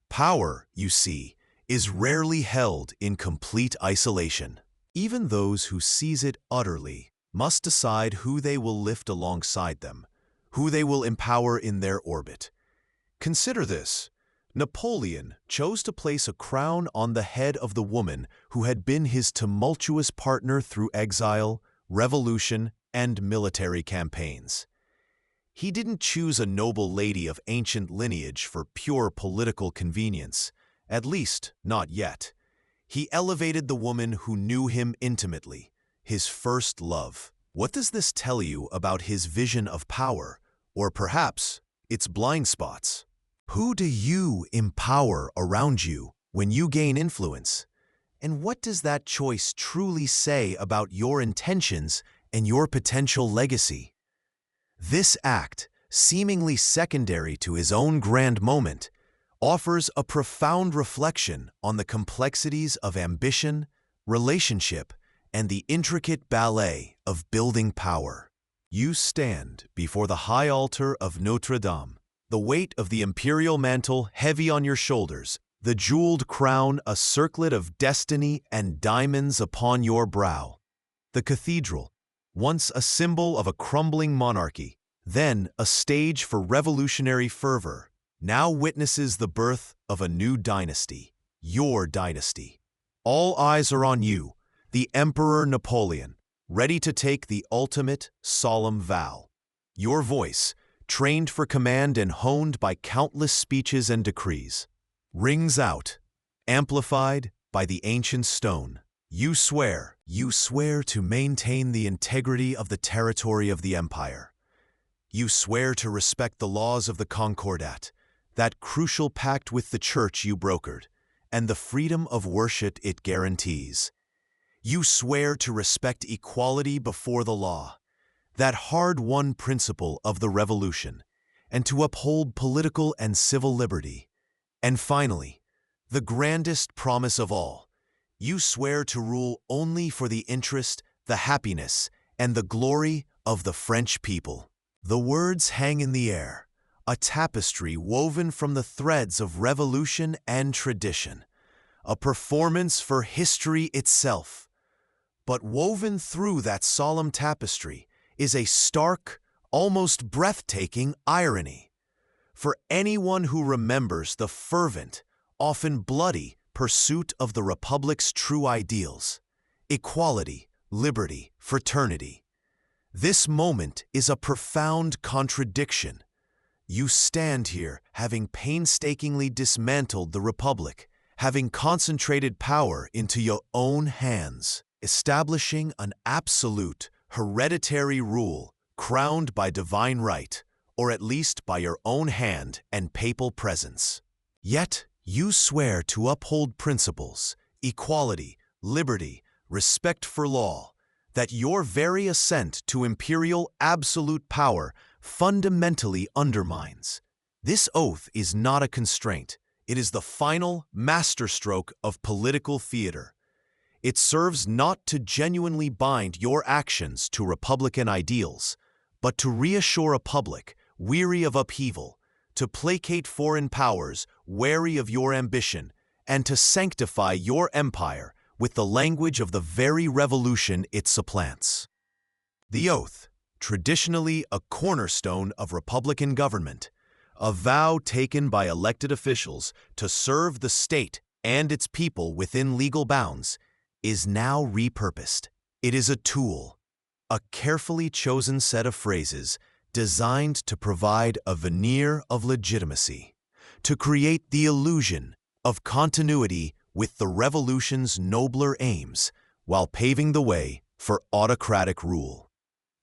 Power, you see, is rarely held in complete isolation. Even those who seize it utterly must decide who they will lift alongside them, who they will empower in their orbit. Consider this. Napoleon chose to place a crown on the head of the woman who had been his tumultuous partner through exile, revolution, and military campaigns. He didn't choose a noble lady of ancient lineage for pure political convenience, at least not yet. He elevated the woman who knew him intimately, his first love. What does this tell you about his vision of power, or perhaps its blind spots? Who do you empower around you when you gain influence? And what does that choice truly say about your intentions and your potential legacy? This act, seemingly secondary to his own grand moment, offers a profound reflection on the complexities of ambition, relationship, and the intricate ballet of building power. You stand before the high altar of Notre Dame, the weight of the imperial mantle heavy on your shoulders, the jeweled crown a circlet of destiny and diamonds upon your brow. The cathedral, once a symbol of a crumbling monarchy, then a stage for revolutionary fervor, now witnesses the birth of a new dynasty, your dynasty. All eyes are on you, the Emperor Napoleon, ready to take the ultimate solemn vow. Your voice, trained for command and honed by countless speeches and decrees, rings out, amplified by the ancient stone. You swear to maintain the integrity of the territory of the empire. You swear to respect the laws of the Concordat, that crucial pact with the Church you brokered, and the freedom of worship it guarantees. You swear to respect equality before the law, that hard-won principle of the Revolution, and to uphold political and civil liberty. And finally, the grandest promise of all, you swear to rule only for the interest, the happiness, and the glory of the French people. The words hang in the air, a tapestry woven from the threads of revolution and tradition, a performance for history itself. But woven through that solemn tapestry is a stark, almost breathtaking irony. For anyone who remembers the fervent, often bloody, pursuit of the Republic's true ideals, equality, liberty, fraternity, this moment is a profound contradiction. You stand here having painstakingly dismantled the Republic, having concentrated power into your own hands, establishing an absolute, hereditary rule crowned by divine right, or at least by your own hand and papal presence. Yet, you swear to uphold principles, equality, liberty, respect for law, that your very assent to imperial absolute power fundamentally undermines. This oath is not a constraint. It is the final masterstroke of political theater. It serves not to genuinely bind your actions to Republican ideals, but to reassure a public weary of upheaval, to placate foreign powers wary of your ambition, and to sanctify your empire with the language of the very revolution it supplants. The oath, traditionally a cornerstone of Republican government, a vow taken by elected officials to serve the state and its people within legal bounds, is now repurposed. It is a tool, a carefully chosen set of phrases designed to provide a veneer of legitimacy, to create the illusion of continuity with the revolution's nobler aims, while paving the way for autocratic rule.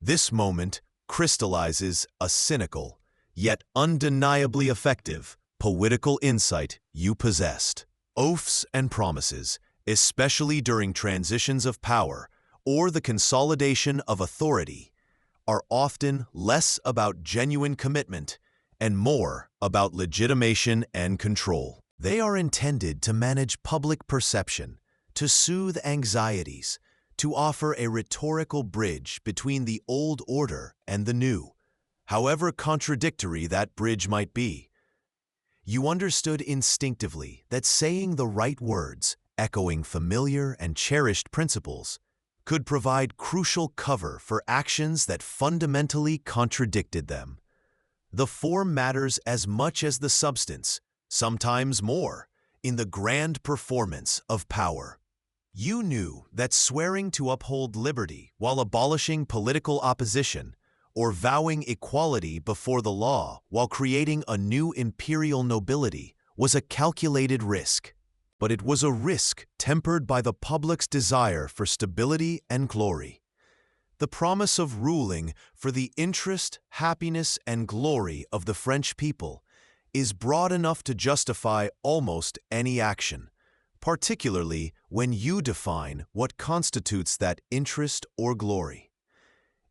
This moment crystallizes a cynical, yet undeniably effective, political insight you possessed. Oaths and promises, especially during transitions of power or the consolidation of authority, are often less about genuine commitment and more about legitimation and control. They are intended to manage public perception, to soothe anxieties, to offer a rhetorical bridge between the old order and the new, however contradictory that bridge might be. You understood instinctively that saying the right words, echoing familiar and cherished principles, could provide crucial cover for actions that fundamentally contradicted them. The form matters as much as the substance, sometimes more, in the grand performance of power. You knew that swearing to uphold liberty while abolishing political opposition, or vowing equality before the law while creating a new imperial nobility, was a calculated risk. But it was a risk tempered by the public's desire for stability and glory. The promise of ruling for the interest, happiness, and glory of the French people is broad enough to justify almost any action, particularly when you define what constitutes that interest or glory.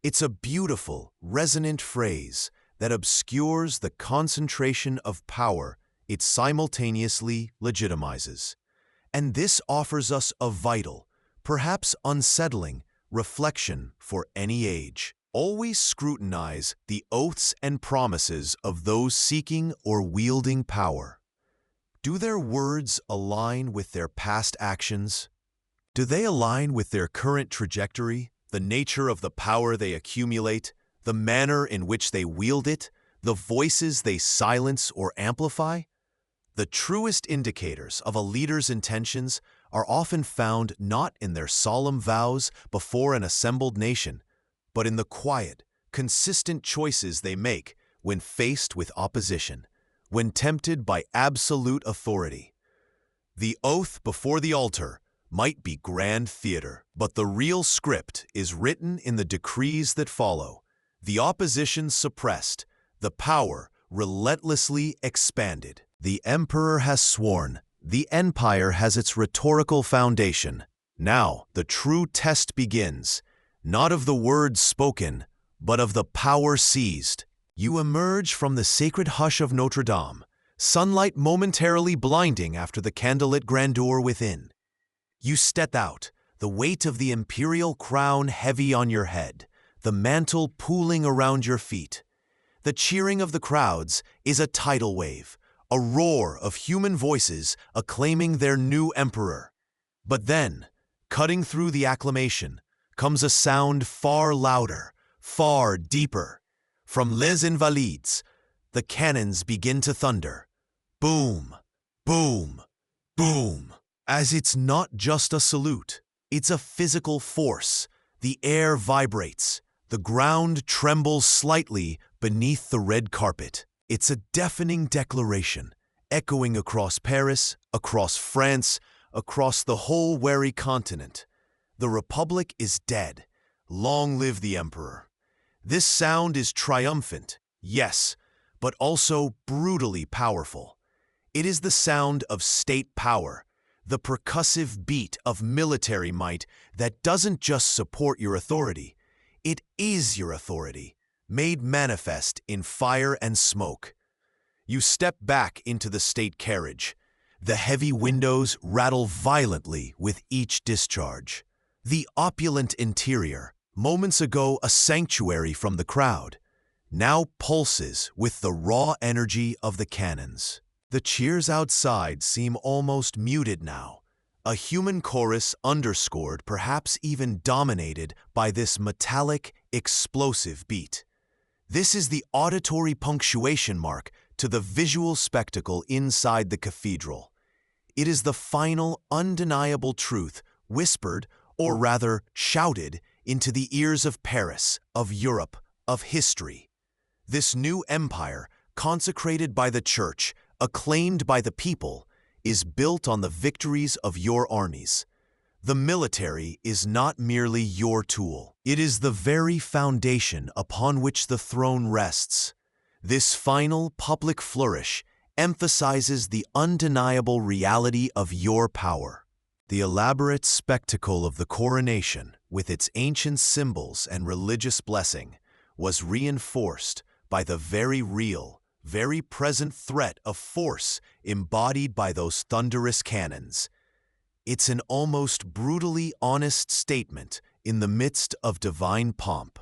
It's a beautiful, resonant phrase that obscures the concentration of power it simultaneously legitimizes. And this offers us a vital, perhaps unsettling, reflection for any age. Always scrutinize the oaths and promises of those seeking or wielding power. Do their words align with their past actions? Do they align with their current trajectory, the nature of the power they accumulate, the manner in which they wield it, the voices they silence or amplify? The truest indicators of a leader's intentions are often found not in their solemn vows before an assembled nation, but in the quiet, consistent choices they make when faced with opposition, when tempted by absolute authority. The oath before the altar might be grand theater, but the real script is written in the decrees that follow. The opposition suppressed, the power relentlessly expanded. The emperor has sworn, the empire has its rhetorical foundation. Now the true test begins, not of the words spoken, but of the power seized. You emerge from the sacred hush of Notre Dame, sunlight momentarily blinding after the candlelit grandeur within. You step out, the weight of the imperial crown heavy on your head, the mantle pooling around your feet. The cheering of the crowds is a tidal wave, a roar of human voices acclaiming their new emperor. But then, cutting through the acclamation, comes a sound far louder, far deeper. From Les Invalides, the cannons begin to thunder. Boom, boom, boom. As it's not just a salute, it's a physical force. The air vibrates. The ground trembles slightly beneath the red carpet. It's a deafening declaration, echoing across Paris, across France, across the whole weary continent. The Republic is dead. Long live the Emperor. This sound is triumphant, yes, but also brutally powerful. It is the sound of state power, the percussive beat of military might that doesn't just support your authority. It is your authority, made manifest in fire and smoke. You step back into the state carriage. The heavy windows rattle violently with each discharge. The opulent interior, moments ago a sanctuary from the crowd, now pulses with the raw energy of the cannons. The cheers outside seem almost muted now, a human chorus underscored, perhaps even dominated by this metallic, explosive beat. This is the auditory punctuation mark to the visual spectacle inside the cathedral. It is the final, undeniable truth whispered, or rather shouted, into the ears of Paris, of Europe, of history. This new empire, consecrated by the Church, acclaimed by the people, is built on the victories of your armies. The military is not merely your tool. It is the very foundation upon which the throne rests. This final public flourish emphasizes the undeniable reality of your power. The elaborate spectacle of the coronation, with its ancient symbols and religious blessing, was reinforced by the very real, very present threat of force embodied by those thunderous cannons. It's an almost brutally honest statement in the midst of divine pomp.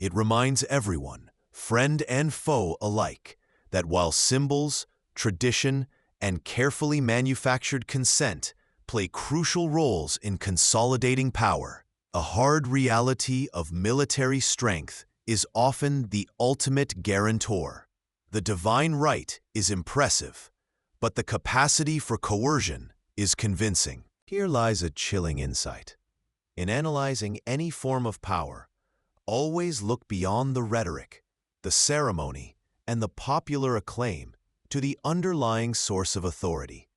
It reminds everyone, friend and foe alike, that while symbols, tradition, and carefully manufactured consent play crucial roles in consolidating power, a hard reality of military strength is often the ultimate guarantor. The divine right is impressive, but the capacity for coercion is convincing. Here lies a chilling insight. In analyzing any form of power, always look beyond the rhetoric, the ceremony, and the popular acclaim to the underlying source of authority.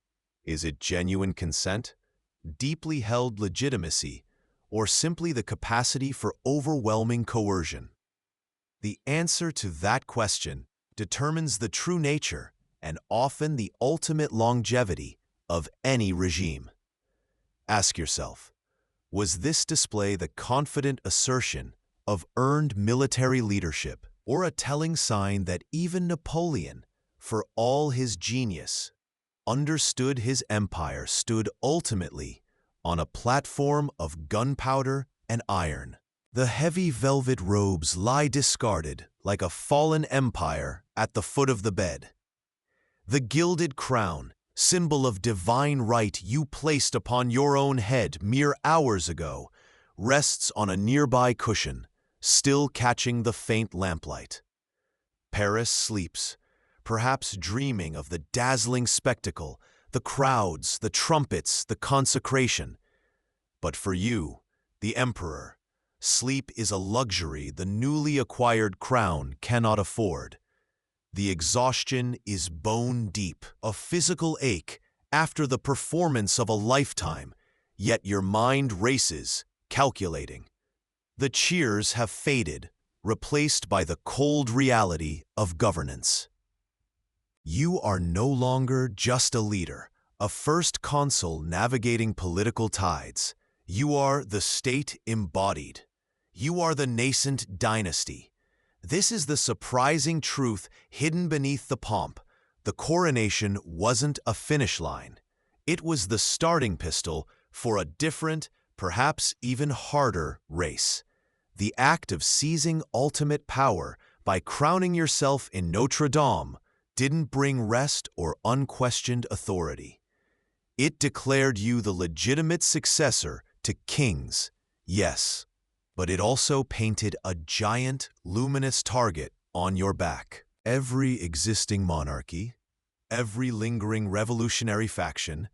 Is it genuine consent, deeply held legitimacy, or simply the capacity for overwhelming coercion? The answer to that question determines the true nature and often the ultimate longevity of any regime. Ask yourself, was this display the confident assertion of earned military leadership, or a telling sign that even Napoleon, for all his genius, understood his empire stood ultimately on a platform of gunpowder and iron? The heavy velvet robes lie discarded like a fallen empire at the foot of the bed. The gilded crown, symbol of divine right you placed upon your own head mere hours ago, rests on a nearby cushion, still catching the faint lamplight. Paris sleeps, perhaps dreaming of the dazzling spectacle, the crowds, the trumpets, the consecration. But for you, the emperor, sleep is a luxury the newly acquired crown cannot afford. The exhaustion is bone deep, a physical ache after the performance of a lifetime, yet your mind races, calculating. The cheers have faded, replaced by the cold reality of governance. You are no longer just a leader, a first consul navigating political tides. You are the state embodied. You are the nascent dynasty. This is the surprising truth hidden beneath the pomp. The coronation wasn't a finish line. It was the starting pistol for a different, perhaps even harder race. The act of seizing ultimate power by crowning yourself in Notre Dame didn't bring rest or unquestioned authority. It declared you the legitimate successor to kings, yes, but it also painted a giant, luminous target on your back. Every existing monarchy, every lingering revolutionary faction,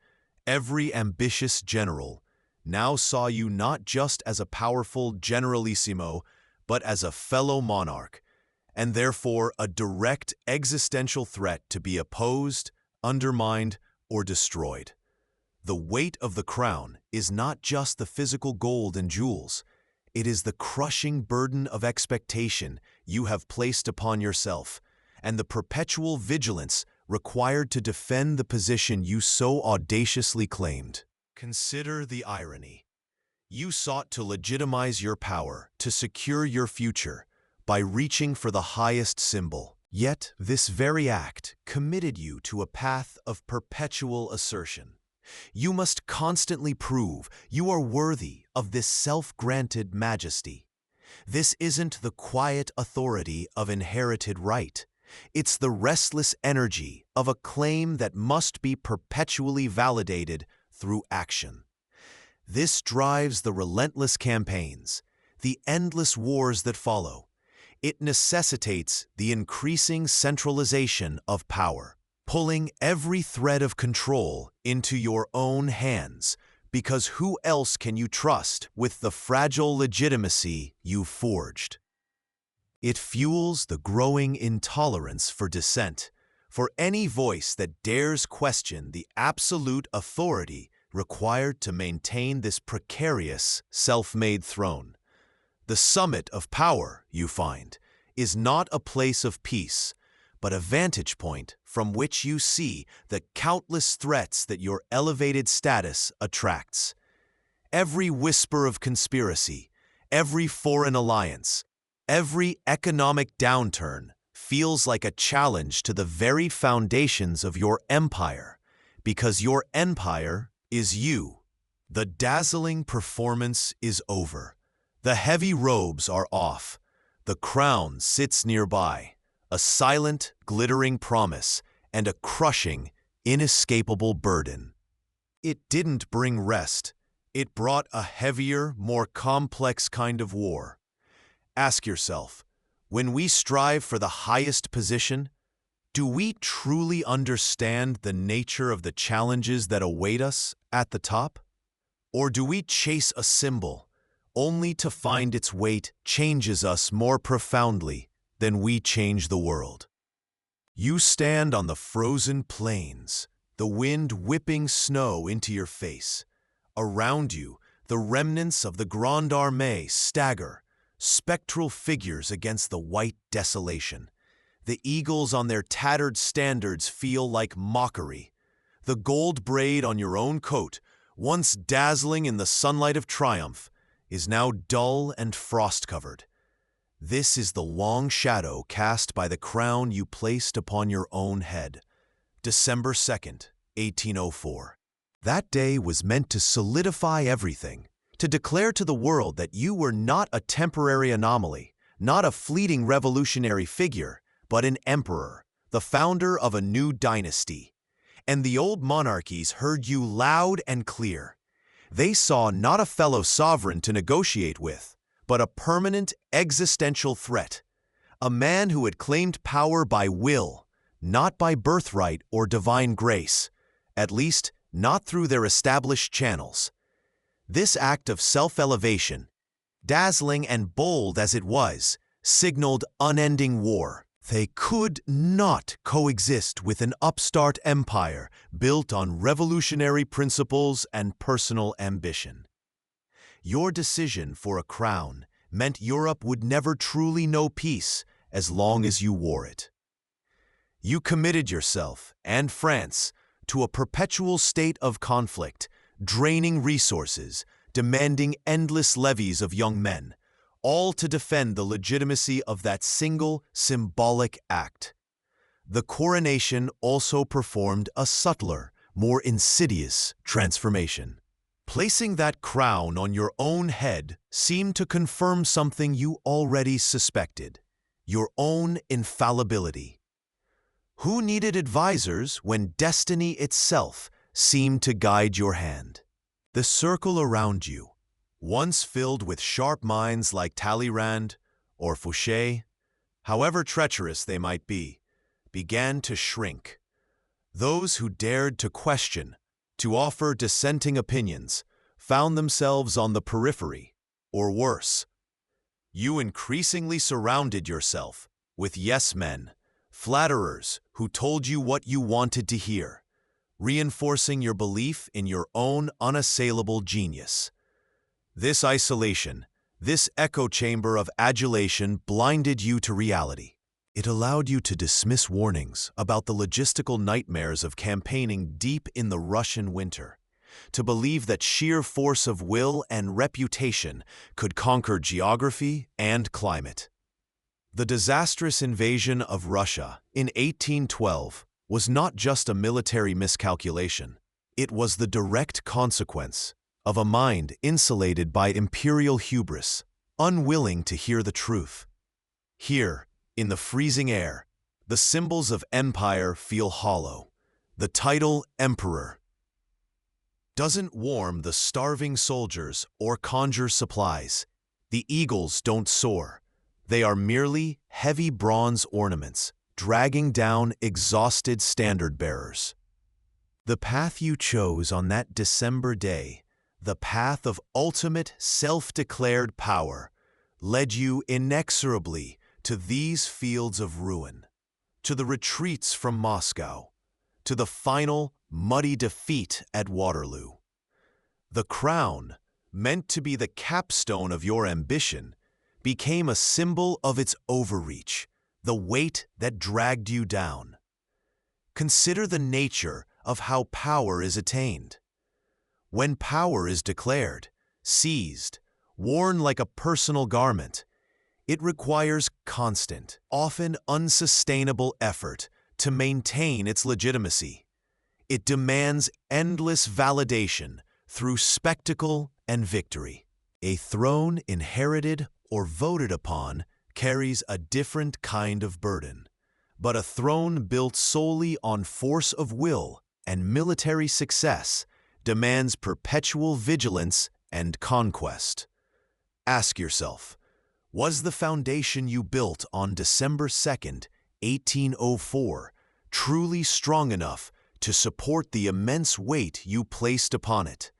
every ambitious general now saw you not just as a powerful generalissimo, but as a fellow monarch, and therefore a direct existential threat to be opposed, undermined, or destroyed. The weight of the crown is not just the physical gold and jewels. It is the crushing burden of expectation you have placed upon yourself, and the perpetual vigilance required to defend the position you so audaciously claimed. Consider the irony. You sought to legitimize your power, to secure your future, by reaching for the highest symbol. Yet this very act committed you to a path of perpetual assertion. You must constantly prove you are worthy of this self-granted majesty. This isn't the quiet authority of inherited right. It's the restless energy of a claim that must be perpetually validated through action. This drives the relentless campaigns, the endless wars that follow. It necessitates the increasing centralization of power, pulling every thread of control into your own hands, because who else can you trust with the fragile legitimacy you forged? It fuels the growing intolerance for dissent, for any voice that dares question the absolute authority required to maintain this precarious, self-made throne. The summit of power, you find, is not a place of peace, but a vantage point from which you see the countless threats that your elevated status attracts. Every whisper of conspiracy, every foreign alliance, every economic downturn feels like a challenge to the very foundations of your empire, because your empire is you. The dazzling performance is over. The heavy robes are off. The crown sits nearby, a silent, glittering promise and a crushing, inescapable burden. It didn't bring rest. It brought a heavier, more complex kind of war. Ask yourself, when we strive for the highest position, do we truly understand the nature of the challenges that await us at the top? Or do we chase a symbol, only to find its weight changes us more profoundly than we change the world? You stand on the frozen plains, the wind whipping snow into your face. Around you, the remnants of the Grande Armée stagger, spectral figures against the white desolation. The eagles on their tattered standards feel like mockery. The gold braid on your own coat, once dazzling in the sunlight of triumph, is now dull and frost-covered. This is the long shadow cast by the crown you placed upon your own head. December 2nd, 1804. That day was meant to solidify everything, to declare to the world that you were not a temporary anomaly, not a fleeting revolutionary figure, but an emperor, the founder of a new dynasty. And the old monarchies heard you loud and clear. They saw not a fellow sovereign to negotiate with, but a permanent existential threat, a man who had claimed power by will, not by birthright or divine grace, at least not through their established channels. This act of self-elevation, dazzling and bold as it was, signaled unending war. They could not coexist with an upstart empire built on revolutionary principles and personal ambition. Your decision for a crown meant Europe would never truly know peace as long as you wore it. You committed yourself and France to a perpetual state of conflict, draining resources, demanding endless levies of young men, all to defend the legitimacy of that single symbolic act. The coronation also performed a subtler, more insidious transformation. Placing that crown on your own head seemed to confirm something you already suspected: your own infallibility. Who needed advisors when destiny itself seemed to guide your hand? The circle around you, once filled with sharp minds like Talleyrand or Fouché, however treacherous they might be, began to shrink. Those who dared to question, to offer dissenting opinions, found themselves on the periphery, or worse. You increasingly surrounded yourself with yes-men, flatterers who told you what you wanted to hear, reinforcing your belief in your own unassailable genius. This isolation, this echo chamber of adulation blinded you to reality. It allowed you to dismiss warnings about the logistical nightmares of campaigning deep in the Russian winter, to believe that sheer force of will and reputation could conquer geography and climate. The disastrous invasion of Russia in 1812 was not just a military miscalculation. It was the direct consequence of a mind insulated by imperial hubris, unwilling to hear the truth. Here, in the freezing air, the symbols of empire feel hollow. The title emperor doesn't warm the starving soldiers or conjure supplies. The eagles don't soar. They are merely heavy bronze ornaments, dragging down exhausted standard-bearers. The path you chose on that December day, the path of ultimate self-declared power, led you inexorably to these fields of ruin, to the retreats from Moscow, to the final muddy defeat at Waterloo. The crown, meant to be the capstone of your ambition, became a symbol of its overreach, the weight that dragged you down. Consider the nature of how power is attained. When power is declared, seized, worn like a personal garment, it requires constant, often unsustainable effort to maintain its legitimacy. It demands endless validation through spectacle and victory. A throne inherited or voted upon carries a different kind of burden, but a throne built solely on force of will and military success demands perpetual vigilance and conquest. Ask yourself, was the foundation you built on December 2nd, 1804, truly strong enough to support the immense weight you placed upon it?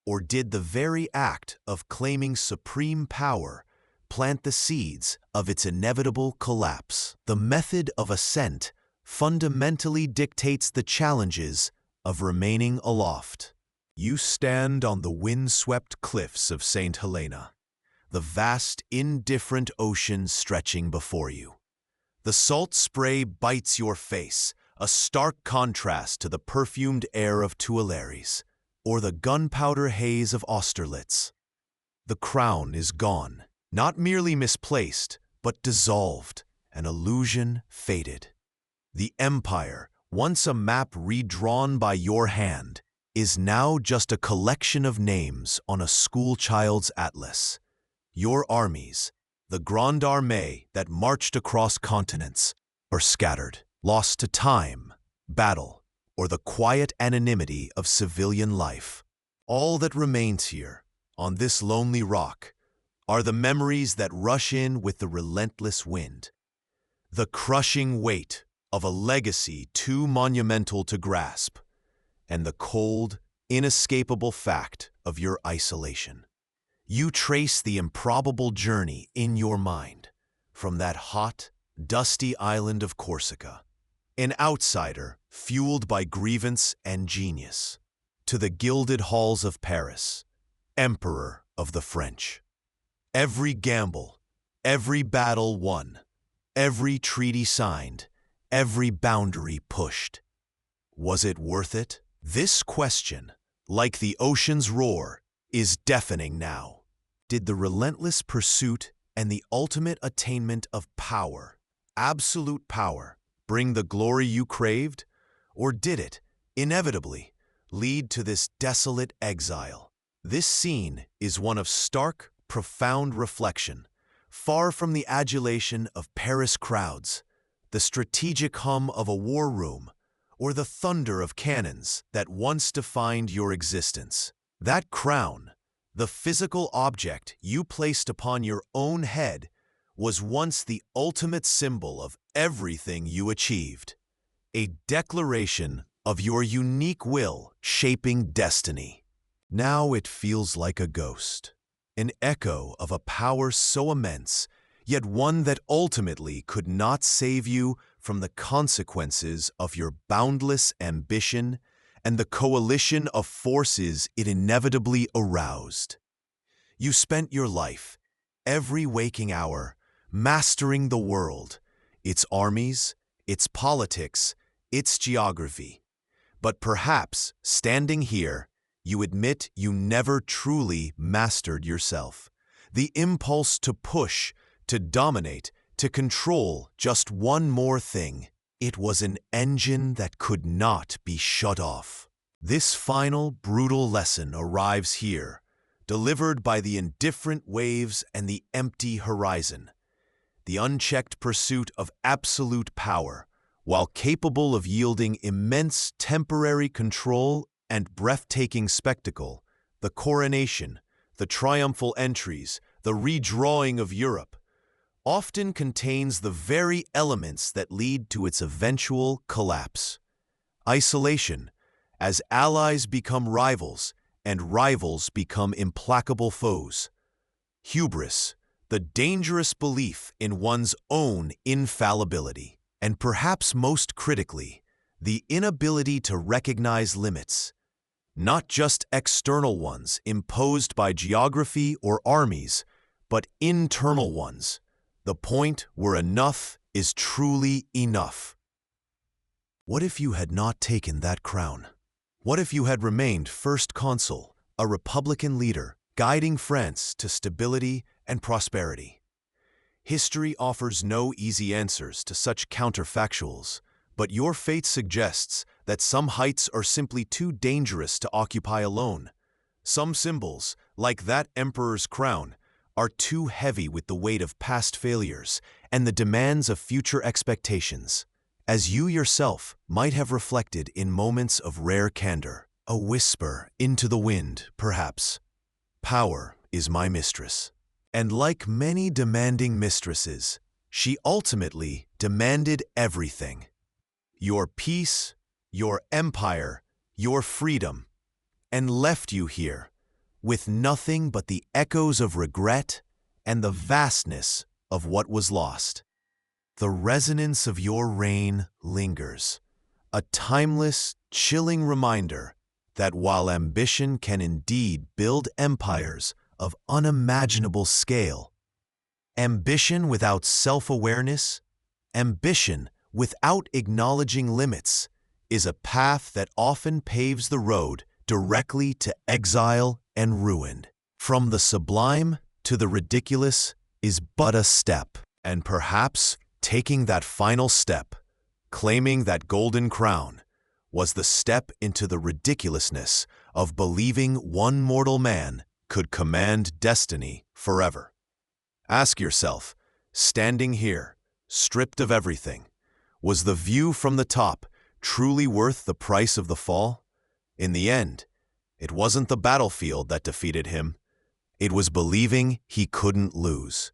Or did the very act of claiming supreme power plant the seeds of its inevitable collapse? The method of ascent fundamentally dictates the challenges of remaining aloft. You stand on the wind-swept cliffs of St. Helena, the vast, indifferent ocean stretching before you. The salt spray bites your face, a stark contrast to the perfumed air of Tuileries or the gunpowder haze of Austerlitz. The crown is gone, not merely misplaced, but dissolved, an illusion faded. The empire, once a map redrawn by your hand, is now just a collection of names on a schoolchild's atlas. Your armies, the Grande Armée that marched across continents, are scattered, lost to time, battle, or the quiet anonymity of civilian life. All that remains here, on this lonely rock, are the memories that rush in with the relentless wind, the crushing weight of a legacy too monumental to grasp, and the cold, inescapable fact of your isolation. You trace the improbable journey in your mind, from that hot, dusty island of Corsica, an outsider fueled by grievance and genius, to the gilded halls of Paris, emperor of the French. Every gamble, every battle won, every treaty signed, every boundary pushed. Was it worth it? This question, like the ocean's roar, is deafening now. Did the relentless pursuit and the ultimate attainment of power, absolute power, bring the glory you craved? Or did it, inevitably, lead to this desolate exile? This scene is one of stark, profound reflection, far from the adulation of Paris crowds, the strategic hum of a war room, or the thunder of cannons that once defined your existence. That crown, the physical object you placed upon your own head, was once the ultimate symbol of everything you achieved, a declaration of your unique will shaping destiny. Now it feels like a ghost, an echo of a power so immense, yet one that ultimately could not save you from the consequences of your boundless ambition and the coalition of forces it inevitably aroused. You spent your life, every waking hour, mastering the world, its armies, its politics, its geography. But perhaps, standing here, you admit you never truly mastered yourself. The impulse to push, to dominate, to control just one more thing. It was an engine that could not be shut off. This final, brutal lesson arrives here, delivered by the indifferent waves and the empty horizon. The unchecked pursuit of absolute power, while capable of yielding immense temporary control and breathtaking spectacle, the coronation, the triumphal entries, the redrawing of Europe, often contains the very elements that lead to its eventual collapse. Isolation, as allies become rivals and rivals become implacable foes. Hubris, the dangerous belief in one's own infallibility. And perhaps most critically, the inability to recognize limits, not just external ones imposed by geography or armies, but internal ones, the point where enough is truly enough. What if you had not taken that crown? What if you had remained First Consul, a Republican leader, guiding France to stability and prosperity? History offers no easy answers to such counterfactuals, but your fate suggests that some heights are simply too dangerous to occupy alone. Some symbols, like that emperor's crown, are too heavy with the weight of past failures and the demands of future expectations. As you yourself might have reflected in moments of rare candor, a whisper into the wind, perhaps. Power is my mistress. And like many demanding mistresses, she ultimately demanded everything. Your peace, your empire, your freedom, and left you here with nothing but the echoes of regret and the vastness of what was lost. The resonance of your reign lingers, a timeless, chilling reminder that while ambition can indeed build empires of unimaginable scale, ambition without self-awareness, ambition without acknowledging limits, is a path that often paves the road directly to exile and ruin. From the sublime to the ridiculous is but a step, and perhaps taking that final step, claiming that golden crown, was the step into the ridiculousness of believing one mortal man could command destiny forever. Ask yourself, standing here, stripped of everything, was the view from the top truly worth the price of the fall? In the end, it wasn't the battlefield that defeated him. It was believing he couldn't lose.